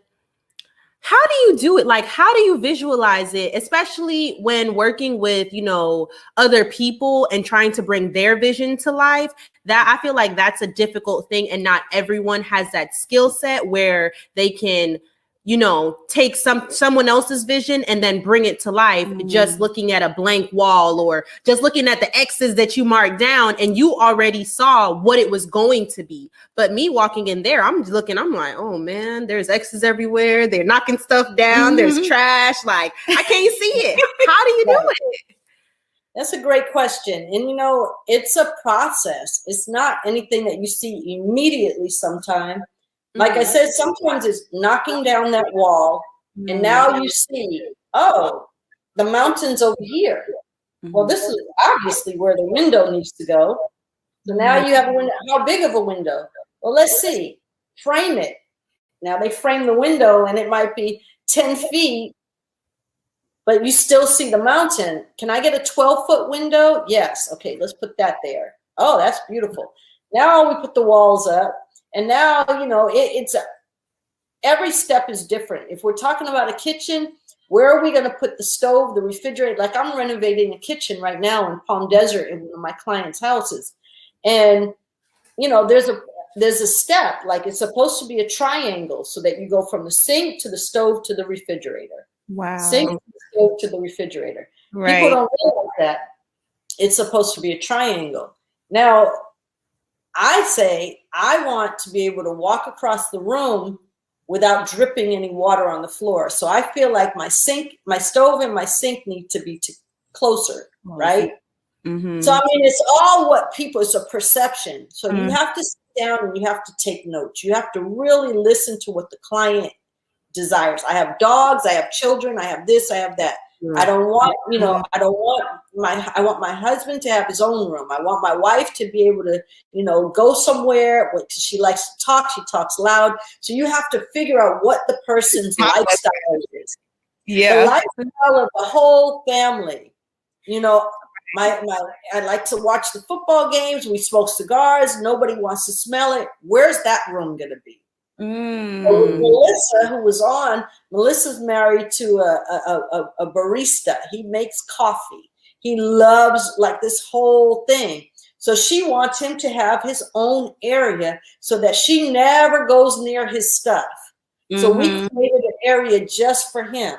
how do you do it? Like, how do you visualize it, especially when working with, you know, other people and trying to bring their vision to life? That I feel like that's a difficult thing. And not everyone has that skill set where they can, you know, take someone else's vision and then bring it to life, just looking at a blank wall or just looking at the X's that you marked down and you already saw what it was going to be. But me walking in there, I'm like, oh man, there's X's everywhere. They're knocking stuff down. There's trash. Like, I can't see it. How do you do it? That's a great question. And, you know, it's a process. It's not anything that you see immediately sometimes. Like I said, sometimes it's knocking down that wall, and now you see, oh, the mountain's over here. Well, this is obviously where the window needs to go. So now you have a window. How big of a window? Well, let's see. Frame it. Now they frame the window, and it might be 10 feet, but you still see the mountain. Can I get a 12-foot window? Yes. Okay, let's put that there. Oh, that's beautiful. Now we put the walls up. And now, you know, every step is different. If we're talking about a kitchen, Where are we going to put the stove, the refrigerator? Like I'm renovating a kitchen right now in Palm Desert in one of my clients' houses. And, you know, there's a step, like it's supposed to be a triangle so that you go from the sink to the stove to the refrigerator. Wow. Sink to the stove to the refrigerator. Right. People don't realize that it's supposed to be a triangle. Now, I say I want to be able to walk across the room without dripping any water on the floor. So I feel like my stove and my sink need to be closer, right? Mm-hmm. So, I mean, it's all what people, it's a perception. So you have to sit down and you have to take notes. You have to really listen to what the client desires. I have dogs, I have children, I have this, I have that. I don't want, you know, I want my husband to have his own room. I want my wife to be able to, you know, go somewhere. She likes to talk. She talks loud. So you have to figure out what the person's lifestyle is. Yeah. The lifestyle of the whole family. You know, I like to watch the football games. We smoke cigars. Nobody wants to smell it. Where's that room going to be? So Melissa, who was on, Melissa's married to a barista. He makes coffee. He loves like this whole thing. So she wants him to have his own area so that she never goes near his stuff. So we created an area just for him,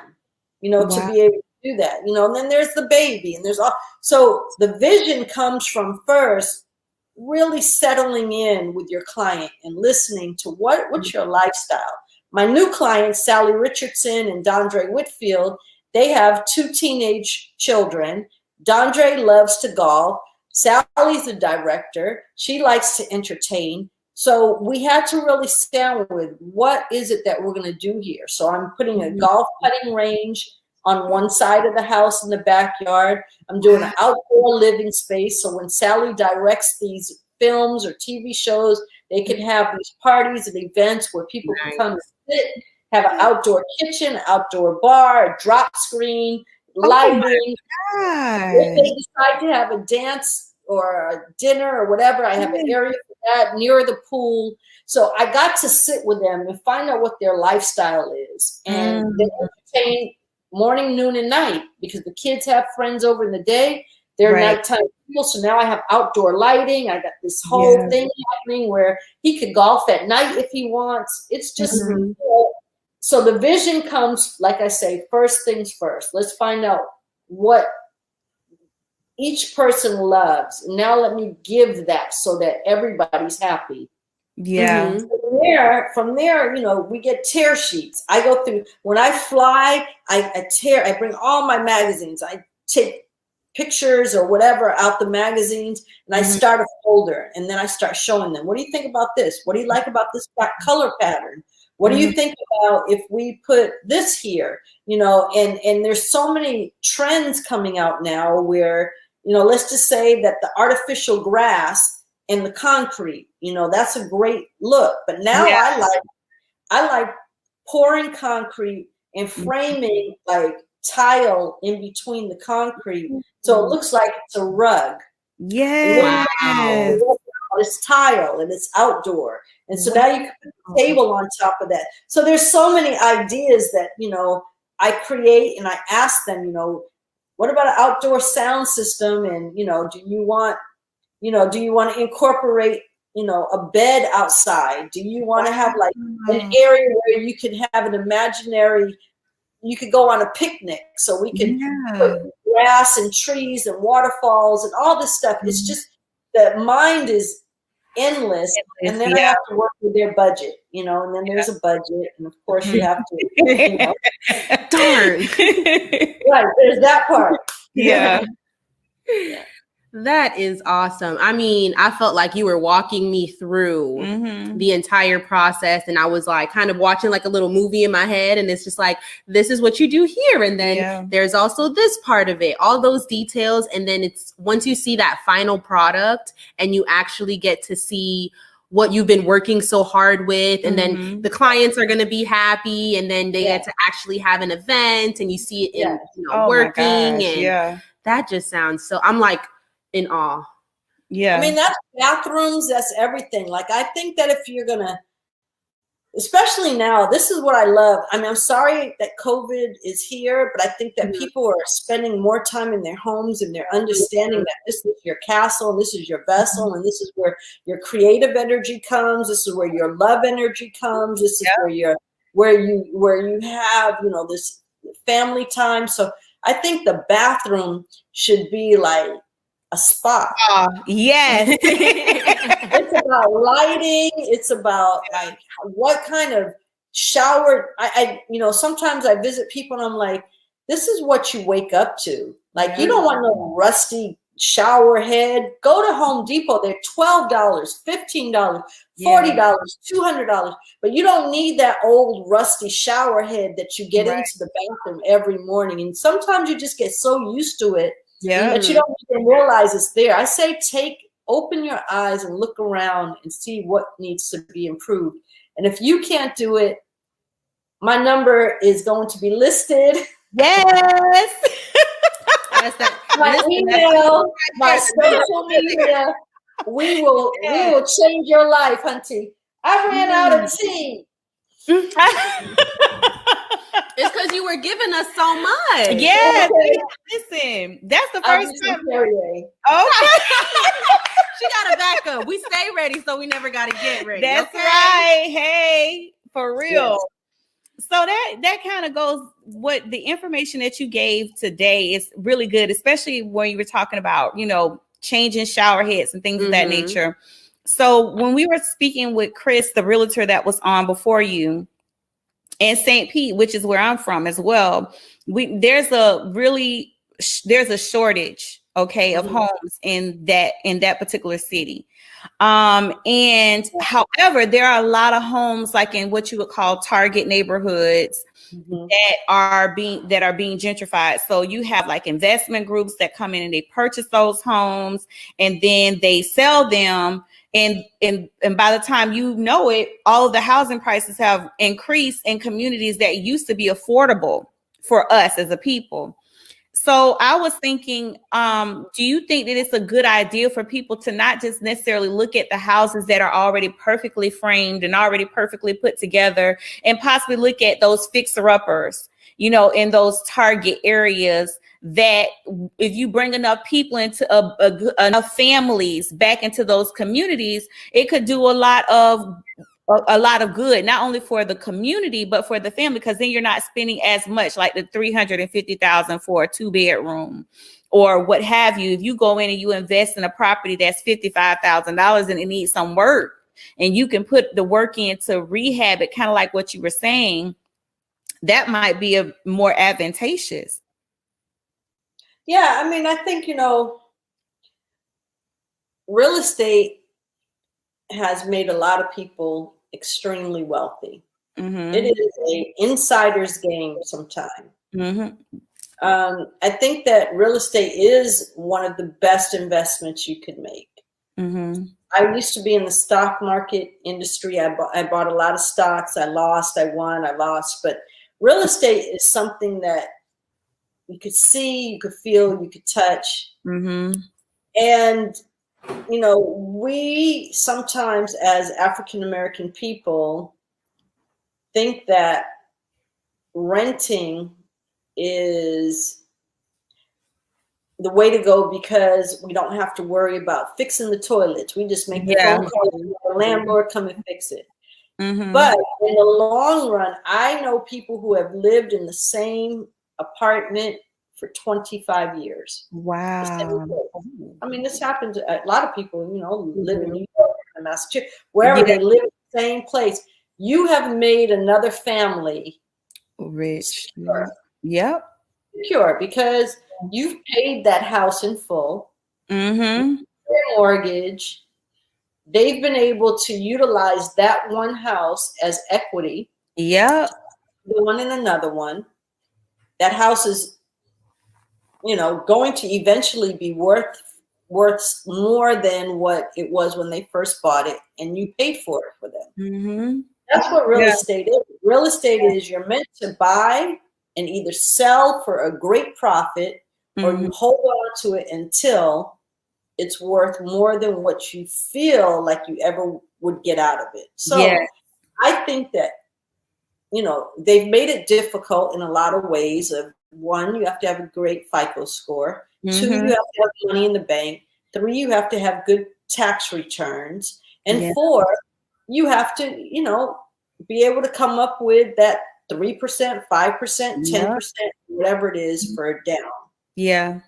you know, to be able to do that, you know. And then there's the baby and there's all. So the vision comes from first really settling in with your client and listening to what's your lifestyle. My new clients, Sally Richardson and Dondre Whitfield, they have 2 teenage children. Dondre loves to golf. Sally's a director. She likes to entertain. So we had to really stand with what is it that we're going to do here. So I'm putting a golf putting range on one side of the house in the backyard. I'm doing an outdoor living space. So when Sally directs these films or TV shows, they can have these parties and events where people can come and sit, have an outdoor kitchen, outdoor bar, a drop screen, lighting. If they decide to have a dance or a dinner or whatever, I have an area for that near the pool. So I got to sit with them and find out what their lifestyle is. And they entertain morning, noon, and night because the kids have friends over in the day. They're nighttime people. So now I have outdoor lighting. I got this whole thing happening where he could golf at night if he wants. It's just, you know, so the vision comes, like I say, first things first. Let's find out what each person loves. Now let me give that so that everybody's happy. Yeah. From there, you know, we get tear sheets. I go through, when I fly, I bring all my magazines. I take pictures or whatever out the magazines and I start a folder and then I start showing them, what do you think about this? What do you like about this color pattern? What do you think about if we put this here? You know, and there's so many trends coming out now where, you know, let's just say that the artificial grass and the concrete, you know, that's a great look. But now I like pouring concrete and framing like tile in between the concrete. So it looks like it's a rug. Yes. It's tile and it's outdoor. And so now you can put a table on top of that. So there's so many ideas that, you know, I create and I ask them, you know, what about an outdoor sound system? And, you know, do you want to incorporate, you know, a bed outside? Do you want to have like an area where you can have an imaginary, you could go on a picnic so we can put grass and trees and waterfalls and all this stuff. It's just, the mind is endless, and then I have to work with their budget, you know, and then there's a budget, and of course you have to, you know. Darn. Right, there's that part. Yeah. That is awesome. I mean, I felt like you were walking me through the entire process, and I was like kind of watching like a little movie in my head, and it's just like, this is what you do here, and then there's also this part of it, all those details, and then it's once you see that final product and you actually get to see what you've been working so hard with, and then the clients are going to be happy, and then they get to actually have an event, and you see it in you know, working, and that just sounds so, I'm like in awe. I mean, that's bathrooms, that's everything. Like, I think that if you're gonna especially now, this is what I love. I mean, I'm sorry that COVID is here, but I think that people are spending more time in their homes and they're understanding that this is your castle and this is your vessel and this is where your creative energy comes. This is where your love energy comes. This is where you have, you know, this family time. So I think the bathroom should be like a spa. Yes. It's about lighting. It's about like what kind of shower. I you know, sometimes I visit people and I'm like, this is what you wake up to. Like, you don't want no rusty shower head. Go to Home Depot. They're $12, $15, $40, $200. But you don't need that old rusty shower head that you get into the bathroom every morning. And sometimes you just get so used to it that you don't even realize it's there. I say open your eyes and look around and see what needs to be improved. And if you can't do it, my number is going to be listed. Yes. My email, my social media. We will change your life, Hunty. I ran out of tea. It's because you were giving us so much. Yes. Listen, that's the first time. Okay. She got a backup. We stay ready, so we never got to get ready. That's right. Hey, for real. Yes. So that kind of goes, what the information that you gave today is really good, especially when you were talking about, you know, changing shower heads and things of that nature. So when we were speaking with Chris, the realtor that was on before you, in St. Pete, which is where I'm from as well, there's a shortage, of homes in that particular city. And however, there are a lot of homes like in what you would call target neighborhoods that are being gentrified. So you have like investment groups that come in and they purchase those homes and then they sell them. And by the time you know it, all of the housing prices have increased in communities that used to be affordable for us as a people. So I was thinking, do you think that it's a good idea for people to not just necessarily look at the houses that are already perfectly framed and already perfectly put together and possibly look at those fixer-uppers, you know, in those target areas, that if you bring enough people into enough families back into those communities, it could do a lot of good, not only for the community, but for the family, because then you're not spending as much, like the $350,000 for a 2-bedroom or what have you. If you go in and you invest in a property that's $55,000 and it needs some work, and you can put the work in to rehab it, kind of like what you were saying, that might be a more advantageous. Yeah, I mean, I think, you know, real estate has made a lot of people extremely wealthy. It is an insider's game sometimes. I think that real estate is one of the best investments you could make. I used to be in the stock market industry. I bought a lot of stocks. I lost, I won, I lost. But real estate is something that you could see, you could feel, you could touch. And, you know, we sometimes as African-American people think that renting is the way to go because we don't have to worry about fixing the toilets. We just make the phone call and the landlord come and fix it. But in the long run, I know people who have lived in the same apartment for 25 years. Wow. I mean, this happens to a lot of people, you know, live in New York and Massachusetts, wherever they live in the same place. You have made another family rich. Secure. Yep. Secure, because you've paid that house in full. Their mortgage. They've been able to utilize that one house as equity. Yep. The one and another one. That house is, you know, going to eventually be worth more than what it was when they first bought it, and you paid for it for them. That's what real estate is. Real estate is you're meant to buy and either sell for a great profit, or you hold on to it until it's worth more than what you feel like you ever would get out of it. So I think that, they've made it difficult in a lot of ways. Of one, you have to have a great FICO score. Mm-hmm. 2, you have to have money in the bank. 3, you have to have good tax returns. And 4, you have to, be able to come up with that 3%, 5%, 10%, whatever it is for a down. Yeah.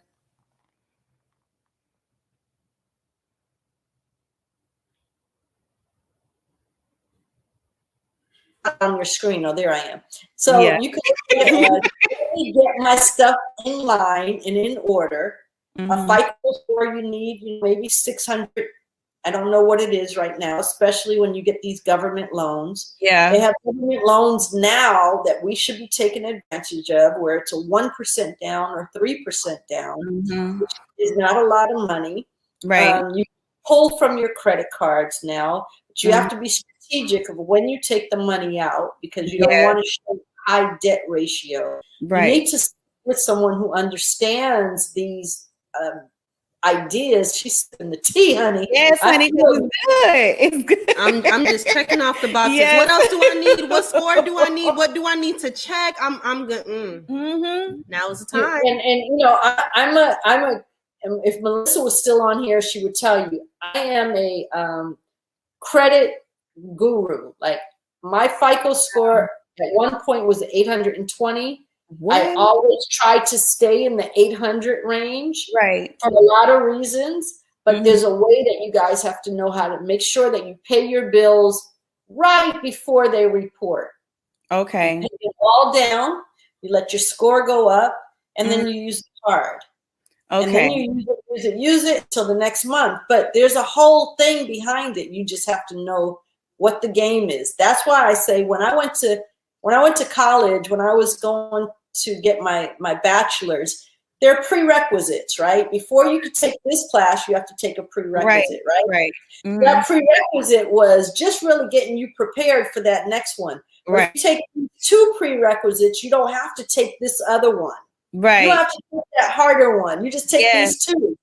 On your screen. Oh, there I am. So you can get my stuff in line and in order. Mm-hmm. A FICO score you need, maybe 600. I don't know what it is right now, especially when you get these government loans. Yeah. They have government loans now that we should be taking advantage of, where it's a 1% down or 3% down, Mm-hmm. which is not a lot of money. Right. You pull from your credit cards now, but you have to be strategic of when you take the money out, because you don't want to show high debt ratio. Right. You need to sit with someone who understands these ideas. She's in the tea, honey. Yes, honey, it's good. It's good. I'm just checking off the boxes. Yes. What else do I need? What score do I need? What do I need to check? I'm good. Mm-hmm. Now is the time. I'm a. If Melissa was still on here, she would tell you I am a credit guru. Like, my FICO score at one point was 820. What? I always try to stay in the 800 range, Right, for a lot of reasons. But there's a way that you guys have to know how to make sure that you pay your bills right before they report. Okay. You pay it all down. You let your score go up, and then you use the card. Okay. And then you use it until the next month. But there's a whole thing behind it. You just have to know what the game is. That's why I say when I went to college, when I was going to get my bachelor's, there are prerequisites, right? Before you could take this class, you have to take a prerequisite, right? Right. Mm-hmm. That prerequisite was just really getting you prepared for that next one. Right. If you take 2 prerequisites, you don't have to take this other one. Right. You don't have to take that harder one. You just take these 2.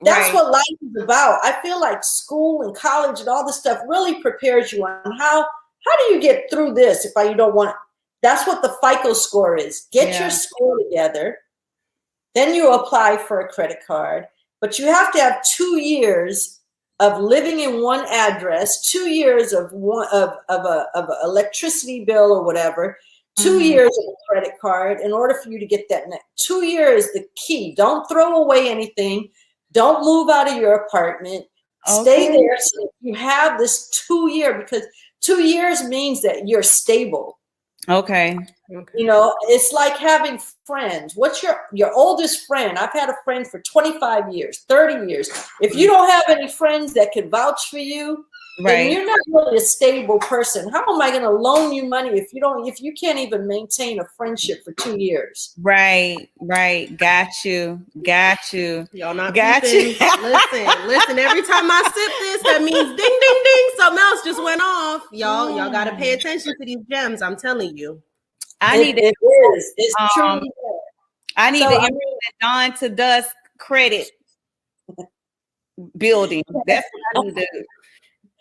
That's what life is about. I feel like school and college and all this stuff really prepares you on how do you get through this if you don't want it. That's what the FICO score is. Get your score together. Then you apply for a credit card. But you have to have 2 years of living in one address, 2 years of a electricity bill or whatever, 2 years of a credit card in order for you to get that. 2 years is the key. Don't throw away anything. Don't move out of your apartment. Stay there so that you have this 2 year, because 2 years means that you're stable. Okay. It's like having friends. What's your oldest friend? I've had a friend for 25 years, 30 years. If you don't have any friends that can vouch for you, then you're not really a stable person. How am I going to loan you money if you can't even maintain a friendship for 2 years? Right. Got you. Y'all not got peeping. you. Listen. Every time I sip this, that means ding, ding, ding. Something else just went off. Y'all got to pay attention to these gems. I'm telling you. It's true. I need to improve the Dawn to Dusk credit building. That's what I need to do.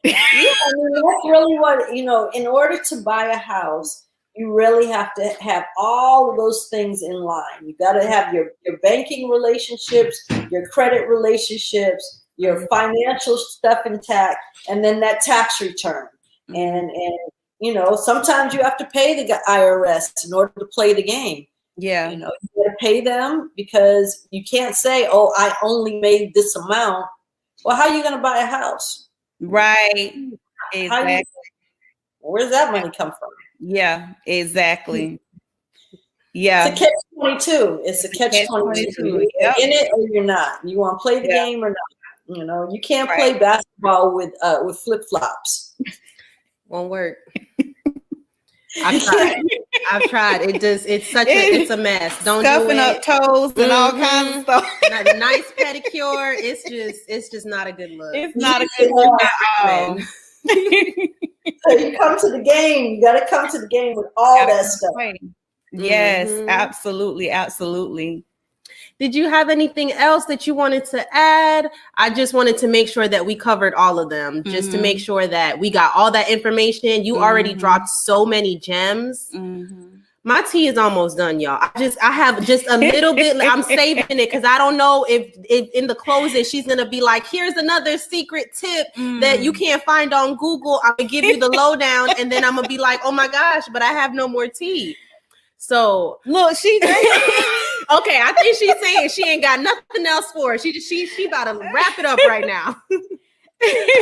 That's really what, in order to buy a house, you really have to have all of those things in line. You got to have your banking relationships, your credit relationships, your financial stuff intact, and then that tax return. And sometimes you have to pay the IRS in order to play the game. Yeah. You got to pay them, because you can't say, oh, I only made this amount. Well, how are you going to buy a house? Right. Exactly. Where does that money come from? Yeah, exactly. Yeah. It's a catch-22. It's a catch-22. You're in it or you're not. You want to play the game or not. You can't play basketball with flip-flops. Won't work. I've tried. It's a mess. Don't Scuffing do it. up toes and all kinds of stuff. Nice pedicure. It's just not a good look. It's not a good look at all. So you come to the game. You got to come to the game with all that stuff. Yes, absolutely. Did you have anything else that you wanted to add? I just wanted to make sure that we covered all of them, just to make sure that we got all that information. You already dropped so many gems. My tea is almost done, y'all. I have just a little bit. I'm saving it because I don't know if in the closing she's gonna be like, here's another secret tip that you can't find on Google. I'm gonna give you the lowdown, and then I'm gonna be like, oh my gosh, but I have no more tea. So look, she okay. I think she's saying she ain't got nothing else for her. She about to wrap it up right now.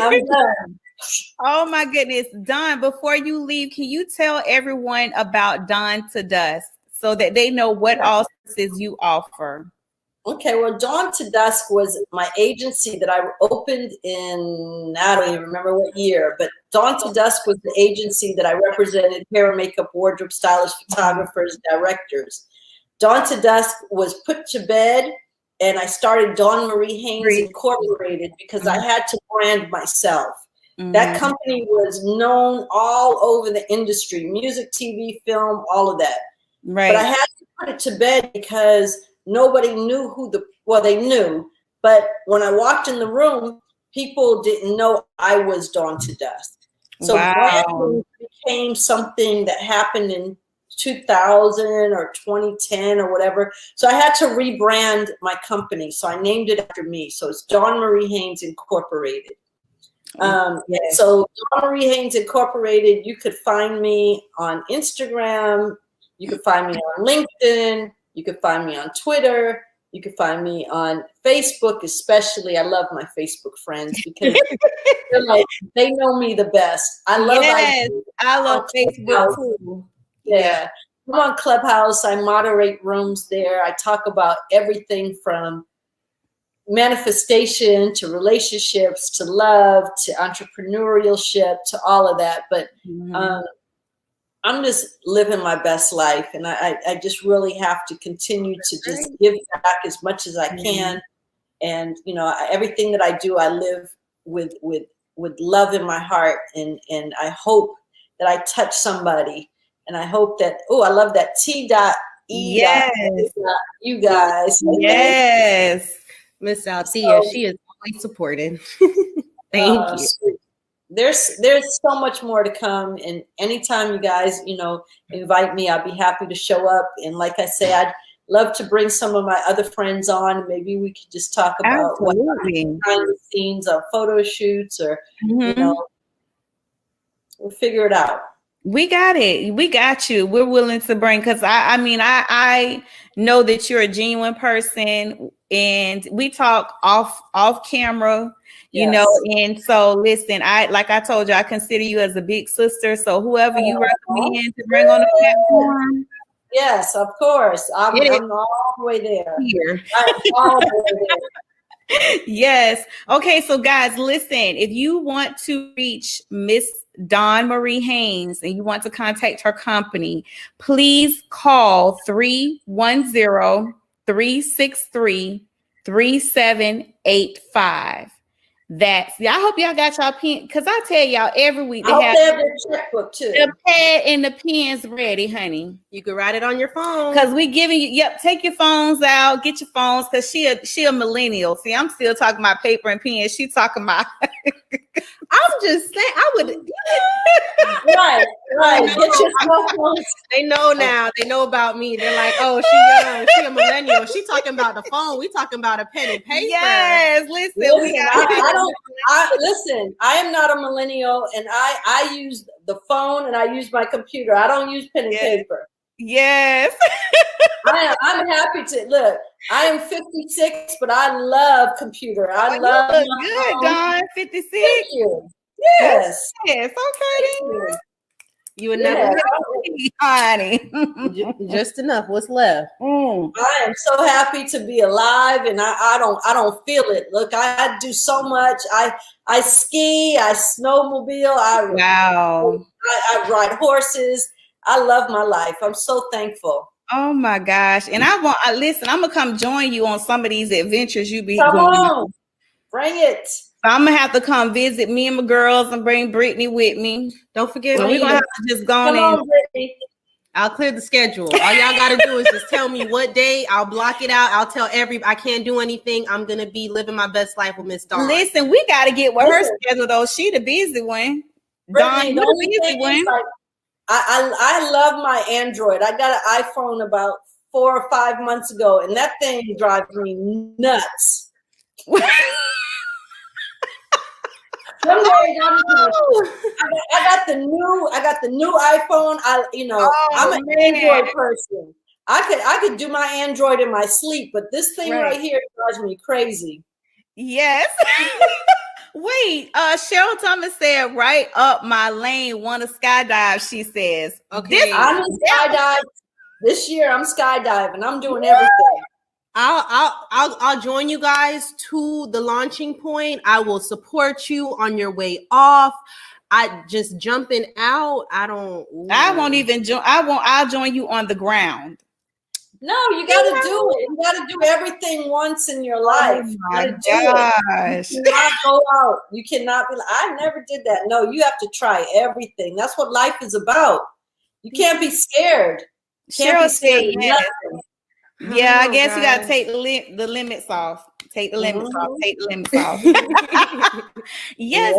I'm done. Oh my goodness, Dawn, before you leave, can you tell everyone about Dawn to Dusk so that they know what all services you offer? Okay, well, Dawn to Dusk was my agency that I opened in, I don't even remember what year, but Dawn to Dusk was the agency that I represented hair and makeup, wardrobe stylists, photographers, directors. Dawn to Dusk was put to bed, and I started Dawn Marie Haynes Incorporated because I had to brand myself. That company was known all over the industry, music, TV, film, all of that. Right. But I had to put it to bed because nobody knew they knew. But when I walked in the room, people didn't know I was Dawn to Dusk. So branding became something that happened in 2000 or 2010 or whatever. So I had to rebrand my company. So I named it after me. So it's Dawn Marie Haynes Incorporated. So Dawn Marie Haynes Incorporated, you could find me on Instagram, you could find me on LinkedIn, you could find me on Twitter, you could find me on Facebook, especially. I love my Facebook friends because they're like, they know me the best. I love Facebook too. Yeah. I'm on Clubhouse. I moderate rooms there. I talk about everything from manifestation to relationships to love to entrepreneurship to all of that. But I'm just living my best life, and I just really have to continue to just give back as much as I can. And you know, everything that I do, I live with love in my heart, and I hope that I touch somebody, and I hope that I love that T.E. You guys, yes. Miss Althea, she is always supporting. Thank you. Sweet. There's so much more to come, and anytime you guys, invite me, I'll be happy to show up. And like I say, I'd love to bring some of my other friends on, and maybe we could just talk about what behind the scenes of photo shoots, or we'll figure it out. We got it. We got you. We're willing to bring, because I know that you're a genuine person, and we talk off camera, you know. And so listen, like I told you, I consider you as a big sister. So whoever you recommend to bring on the platform. Yes, of course. I'm all the way there. I'm all the way there. Yes. Okay. So guys, listen, if you want to reach Miss Dawn Marie Haynes and you want to contact her company, please call 310-363-3785. I hope y'all got y'all pen, because I tell y'all every week they have their checkbook too. The pad and the pens ready, honey. You can write it on your phone. Because we giving you, take your phones out, get your phones, because she a millennial. See, I'm still talking about paper and pen. She talking about I'm just saying, I would right. Get your phones. They know now. They know about me. They're like, oh, she young, she a millennial. She talking about the phone. We talking about a pen and paper. Yes, listen. I am not a millennial, and I use the phone and I use my computer. I don't use pen and paper. Yes. I'm happy to look. I am 56, but I love computer. I love you look good, Dawn. 56. Thank you. Yes. Yes. Okay. You would never honey. Just enough. What's left? I am so happy to be alive, and I don't feel it. Look, I do so much. I ski, I snowmobile, I ride horses. I love my life. I'm so thankful. Oh my gosh. And listen, I'm gonna come join you on some of these adventures you be come going on. Bring it. I'm gonna have to come visit me and my girls and bring Brittni with me. Don't forget we're gonna have to just go on Brittni. I'll clear the schedule. All y'all got to do is just tell me what day. I'll block it out. I'll tell I can't do anything. I'm going to be living my best life with Miss Dawn. Listen, we got to get with her schedule, though. She the busy one. Dawn, you the busy one. Like, I love my Android. I got an iPhone about 4 or 5 months ago, and that thing drives me nuts. I got the new iPhone. I'm an Android person. I could do my Android in my sleep, but this thing right here drives me crazy. Yes. Wait, Cheryl Thomas said, right up my lane, want to skydive, she says. Okay. I'm in skydive. This year I'm skydiving. I'm doing everything. I'll join you guys to the launching point. I will support you on your way off. I just jumping out. I won't even join. I'll join you on the ground. No, you got to do it. You got to do everything once in your life. Oh my gosh. You cannot go out. You cannot be like, I never did that. No, you have to try everything. That's what life is about. You can't be scared. You can't be scared. Yeah, I guess you got to take the limits off. Take the limits off. Take the limits off. Yes,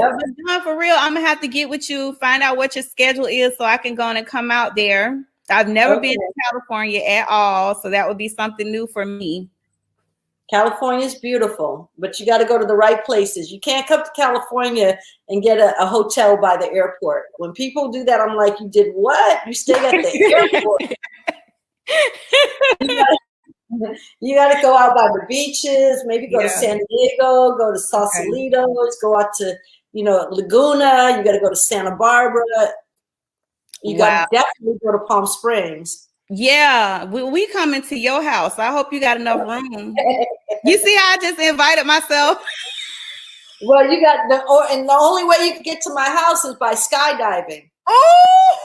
but for real, I'm going to have to get with you, find out what your schedule is so I can go on and come out there. I've never been to California at all, so that would be something new for me. California is beautiful, but you got to go to the right places. You can't come to California and get a hotel by the airport. When people do that, I'm like, you did what? You stayed at the airport. You got to go out by the beaches, maybe go to San Diego, go to Sausalitos, go out to, Laguna. You got to go to Santa Barbara. You got to definitely go to Palm Springs. Yeah, we coming to your house. I hope you got enough room. You see how I just invited myself? Well, you got and the only way you can get to my house is by skydiving. Oh,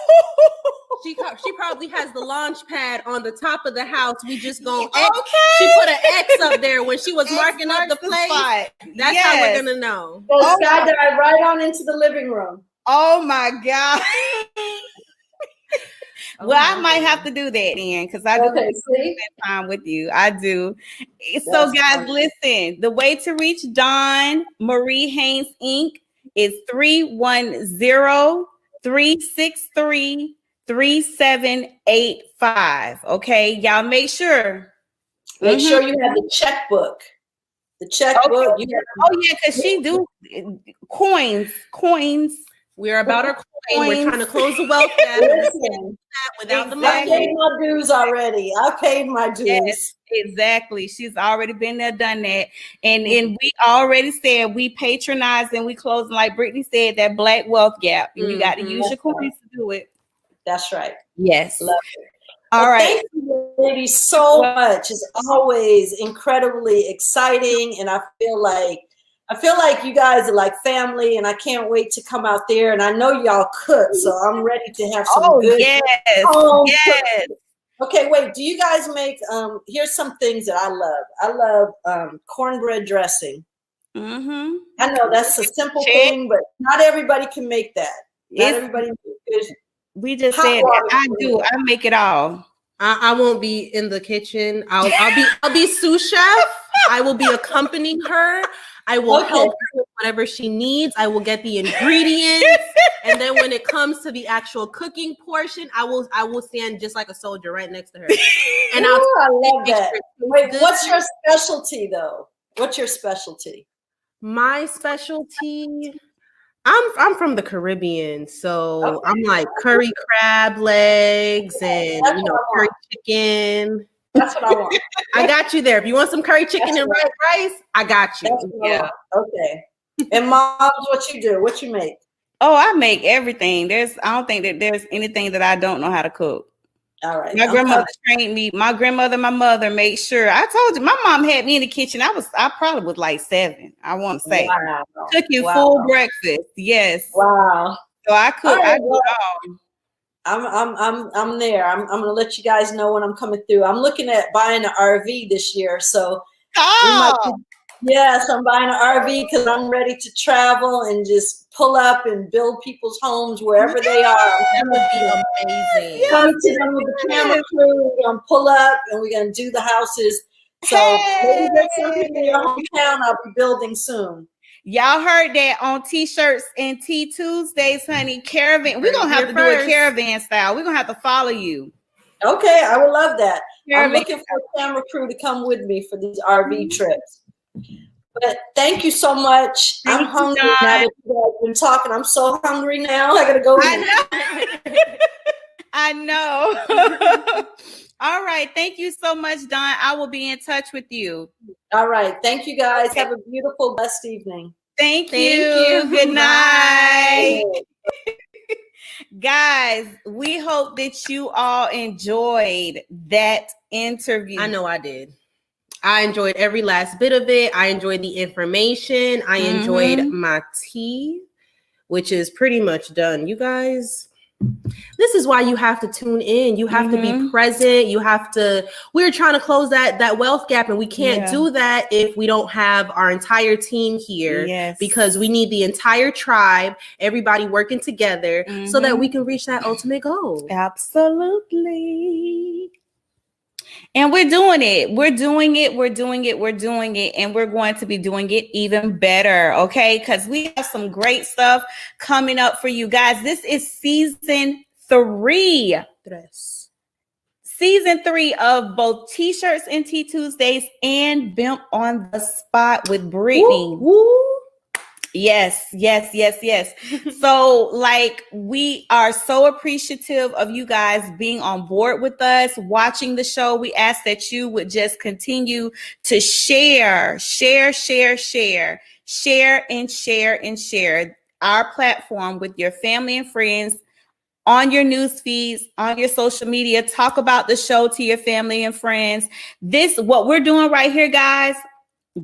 she probably has the launch pad on the top of the house. We just go. She put an X up there when she was marking up the place. That's how we're gonna know. Go skydive right on into the living room. Oh my God. Well, I might have to do that then because I do spend time with you. I do. So, guys, listen. The way to reach Dawn Marie Haynes Inc. is 310-363-3785. Okay, y'all make sure. Make sure you have the checkbook. The checkbook. Okay. Because she do coins. We're about our coin. We're trying to close the wealth gap. Without the money. I paid my dues already. I paid my dues. Yes, exactly. She's already been there, done that. And we already said we patronize and we close, like Brittni said, that black wealth gap. And you got to use your coins to do it. That's right. Yes. Love it. All right. Thank you, ladies, so much. It's always incredibly exciting. And I feel like you guys are like family, and I can't wait to come out there. And I know y'all cook, so I'm ready to have some good home cooking. Okay, wait. Do you guys make? Here's some things that I love. I love cornbread dressing. Mm-hmm. I know that's a simple thing, but not everybody can make that. Not everybody. We just said I do. I make it all. I won't be in the kitchen. I'll be sous chef. I will be accompanying her. I will help her with whatever she needs. I will get the ingredients. And then when it comes to the actual cooking portion, I will stand just like a soldier right next to her. And I love that. Wait, what's your specialty though? What's your specialty? My specialty, I'm from the Caribbean, so I'm like curry crab legs and curry chicken. That's what I want. I got you there. If you want some curry chicken and red rice, I got you. Yeah. Okay. And moms, what you do? What you make? Oh, I make everything. I don't think that there's anything that I don't know how to cook. All right. My grandmother trained me. My grandmother, my mother made sure. I told you, my mom had me in the kitchen. I probably was like 7. I want to say cooking full breakfast. Yes. Wow. So I cook. Right, I do it all. I'm there. I'm gonna let you guys know when I'm coming through. I'm looking at buying an RV this year, so Yes, I'm buying an RV because I'm ready to travel and just pull up and build people's homes wherever they are. That would be amazing. Coming to them with the camera crew. We're gonna pull up and we're gonna do the houses. So maybe there's something in your hometown I'll be building soon. Y'all heard that on T-shirts and T Tuesdays, honey. Caravan. We're gonna have to do a caravan style. We're gonna have to follow you. Okay, I would love that. Caravan. I'm looking for a camera crew to come with me for these RV trips. But thank you so much. I'm hungry now that you guys have been talking. I'm so hungry now. I gotta go eat. I know. All right. Thank you so much, Dawn. I will be in touch with you. All right. Thank you guys. Have a beautiful, blessed evening. Thank you. Good night. Guys, we hope that you all enjoyed that interview. I know I did. I enjoyed every last bit of it. I enjoyed the information. I enjoyed my tea, which is pretty much done. You guys, this is why you have to tune in. You have to be present. You have to, we're trying to close that wealth gap, and we can't do that if we don't have our entire team here, because we need the entire tribe, everybody working together so that we can reach that ultimate goal. Absolutely. And we're doing it. We're doing it. We're doing it. We're doing it. And we're going to be doing it even better. Okay. Because we have some great stuff coming up for you guys. This is season 3. Season 3 of both T-shirts and T Tuesdays and Bimp on the Spot with Brittni. Woo, woo. Yes. So like, we are so appreciative of you guys being on board with us, watching the show. We ask that you would just continue to share our platform with your family and friends, on your news feeds, on your social media. Talk about the show to your family and friends. What we're doing right here, guys,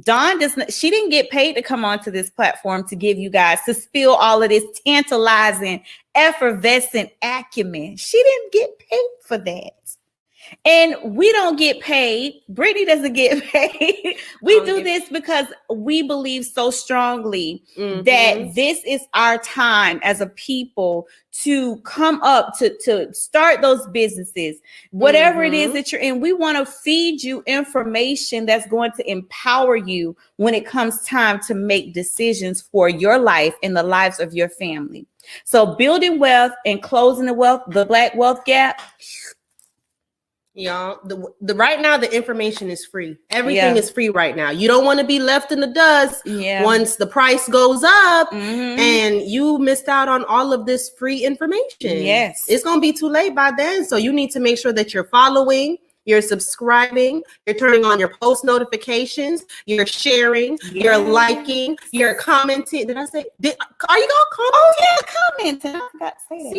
Dawn she didn't get paid to come onto this platform to give you guys, to spill all of this tantalizing, effervescent acumen. She didn't get paid for that. And we don't get paid. Brittni doesn't get paid. We do this because we believe so strongly that this is our time as a people to come up, to start those businesses, whatever it is that you're in. We want to feed you information that's going to empower you when it comes time to make decisions for your life and the lives of your family. So building wealth and closing the Black wealth gap. Y'all, the right now the information is free. Everything is free right now. You don't want to be left in the dust once the price goes up and you missed out on all of this free information. Yes, it's gonna be too late by then. So you need to make sure that you're following, you're subscribing, you're turning on your post notifications, you're sharing, you're liking, you're commenting. Did I say? Are you gonna comment? Oh yeah, commenting. I forgot to say that.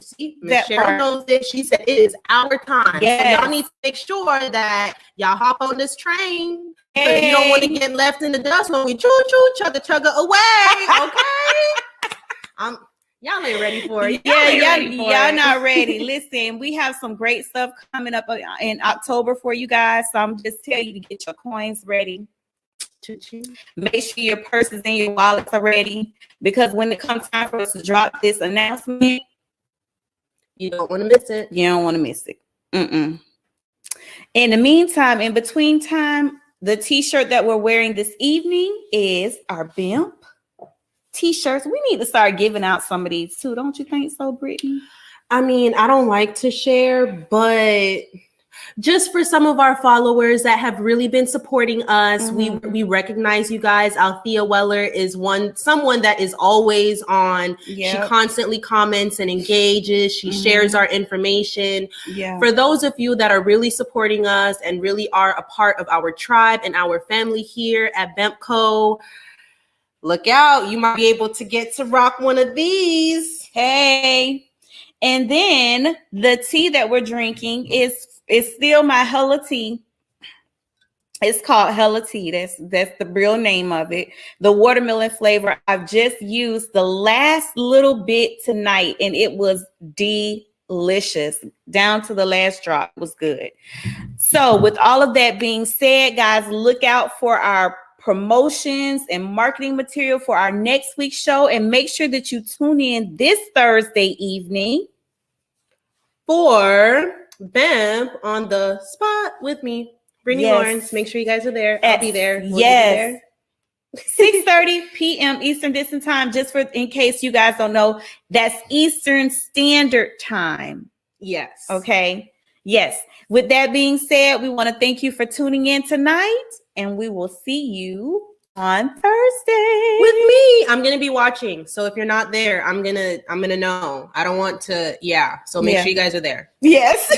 See, Michelle knows this. She said it is our time. Yes. So y'all need to make sure that y'all hop on this train. Hey. You don't want to get left in the dust when we chugga away. Okay. Y'all ain't ready for it. Y'all not ready. Listen, we have some great stuff coming up in October for you guys. So I'm just telling you to get your coins ready. Make sure your purses and your wallets are ready, because when it comes time for us to drop this announcement, you don't want to miss it. You don't want to miss it. In the meantime, in between time, the T-shirt that we're wearing this evening is our Bimp T-shirts. We need to start giving out some of these too. Don't you think so, Brittni? I mean, I don't like to share, but just for some of our followers that have really been supporting us, we recognize you guys. Althea Weller is someone that is always on. She constantly comments and engages. She shares our information. For those of you that are really supporting us and really are a part of our tribe and our family here at Bempco, look out. You might be able to get to rock one of these. Hey. And then the tea that we're drinking is still my Hella tea. It's called Hella tea. That's the real name of it. The watermelon flavor. I've just used the last little bit tonight, and it was delicious. Down to the last drop. It was good. So with all of that being said, guys, look out for our promotions and marketing material for our next week's show. And make sure that you tune in this Thursday evening for BAM on the spot with me, Brittni Lawrence. Make sure you guys are there. I'll be there. Yes. 6:30 p.m. Eastern Distance Time, just for in case you guys don't know, that's Eastern Standard Time. Yes. Okay. Yes. With that being said, we want to thank you for tuning in tonight, and we will see you on Thursday with me. I'm gonna be watching, so if you're not there, I'm gonna know. I don't want to. Yeah. So make sure you guys are there. Yes.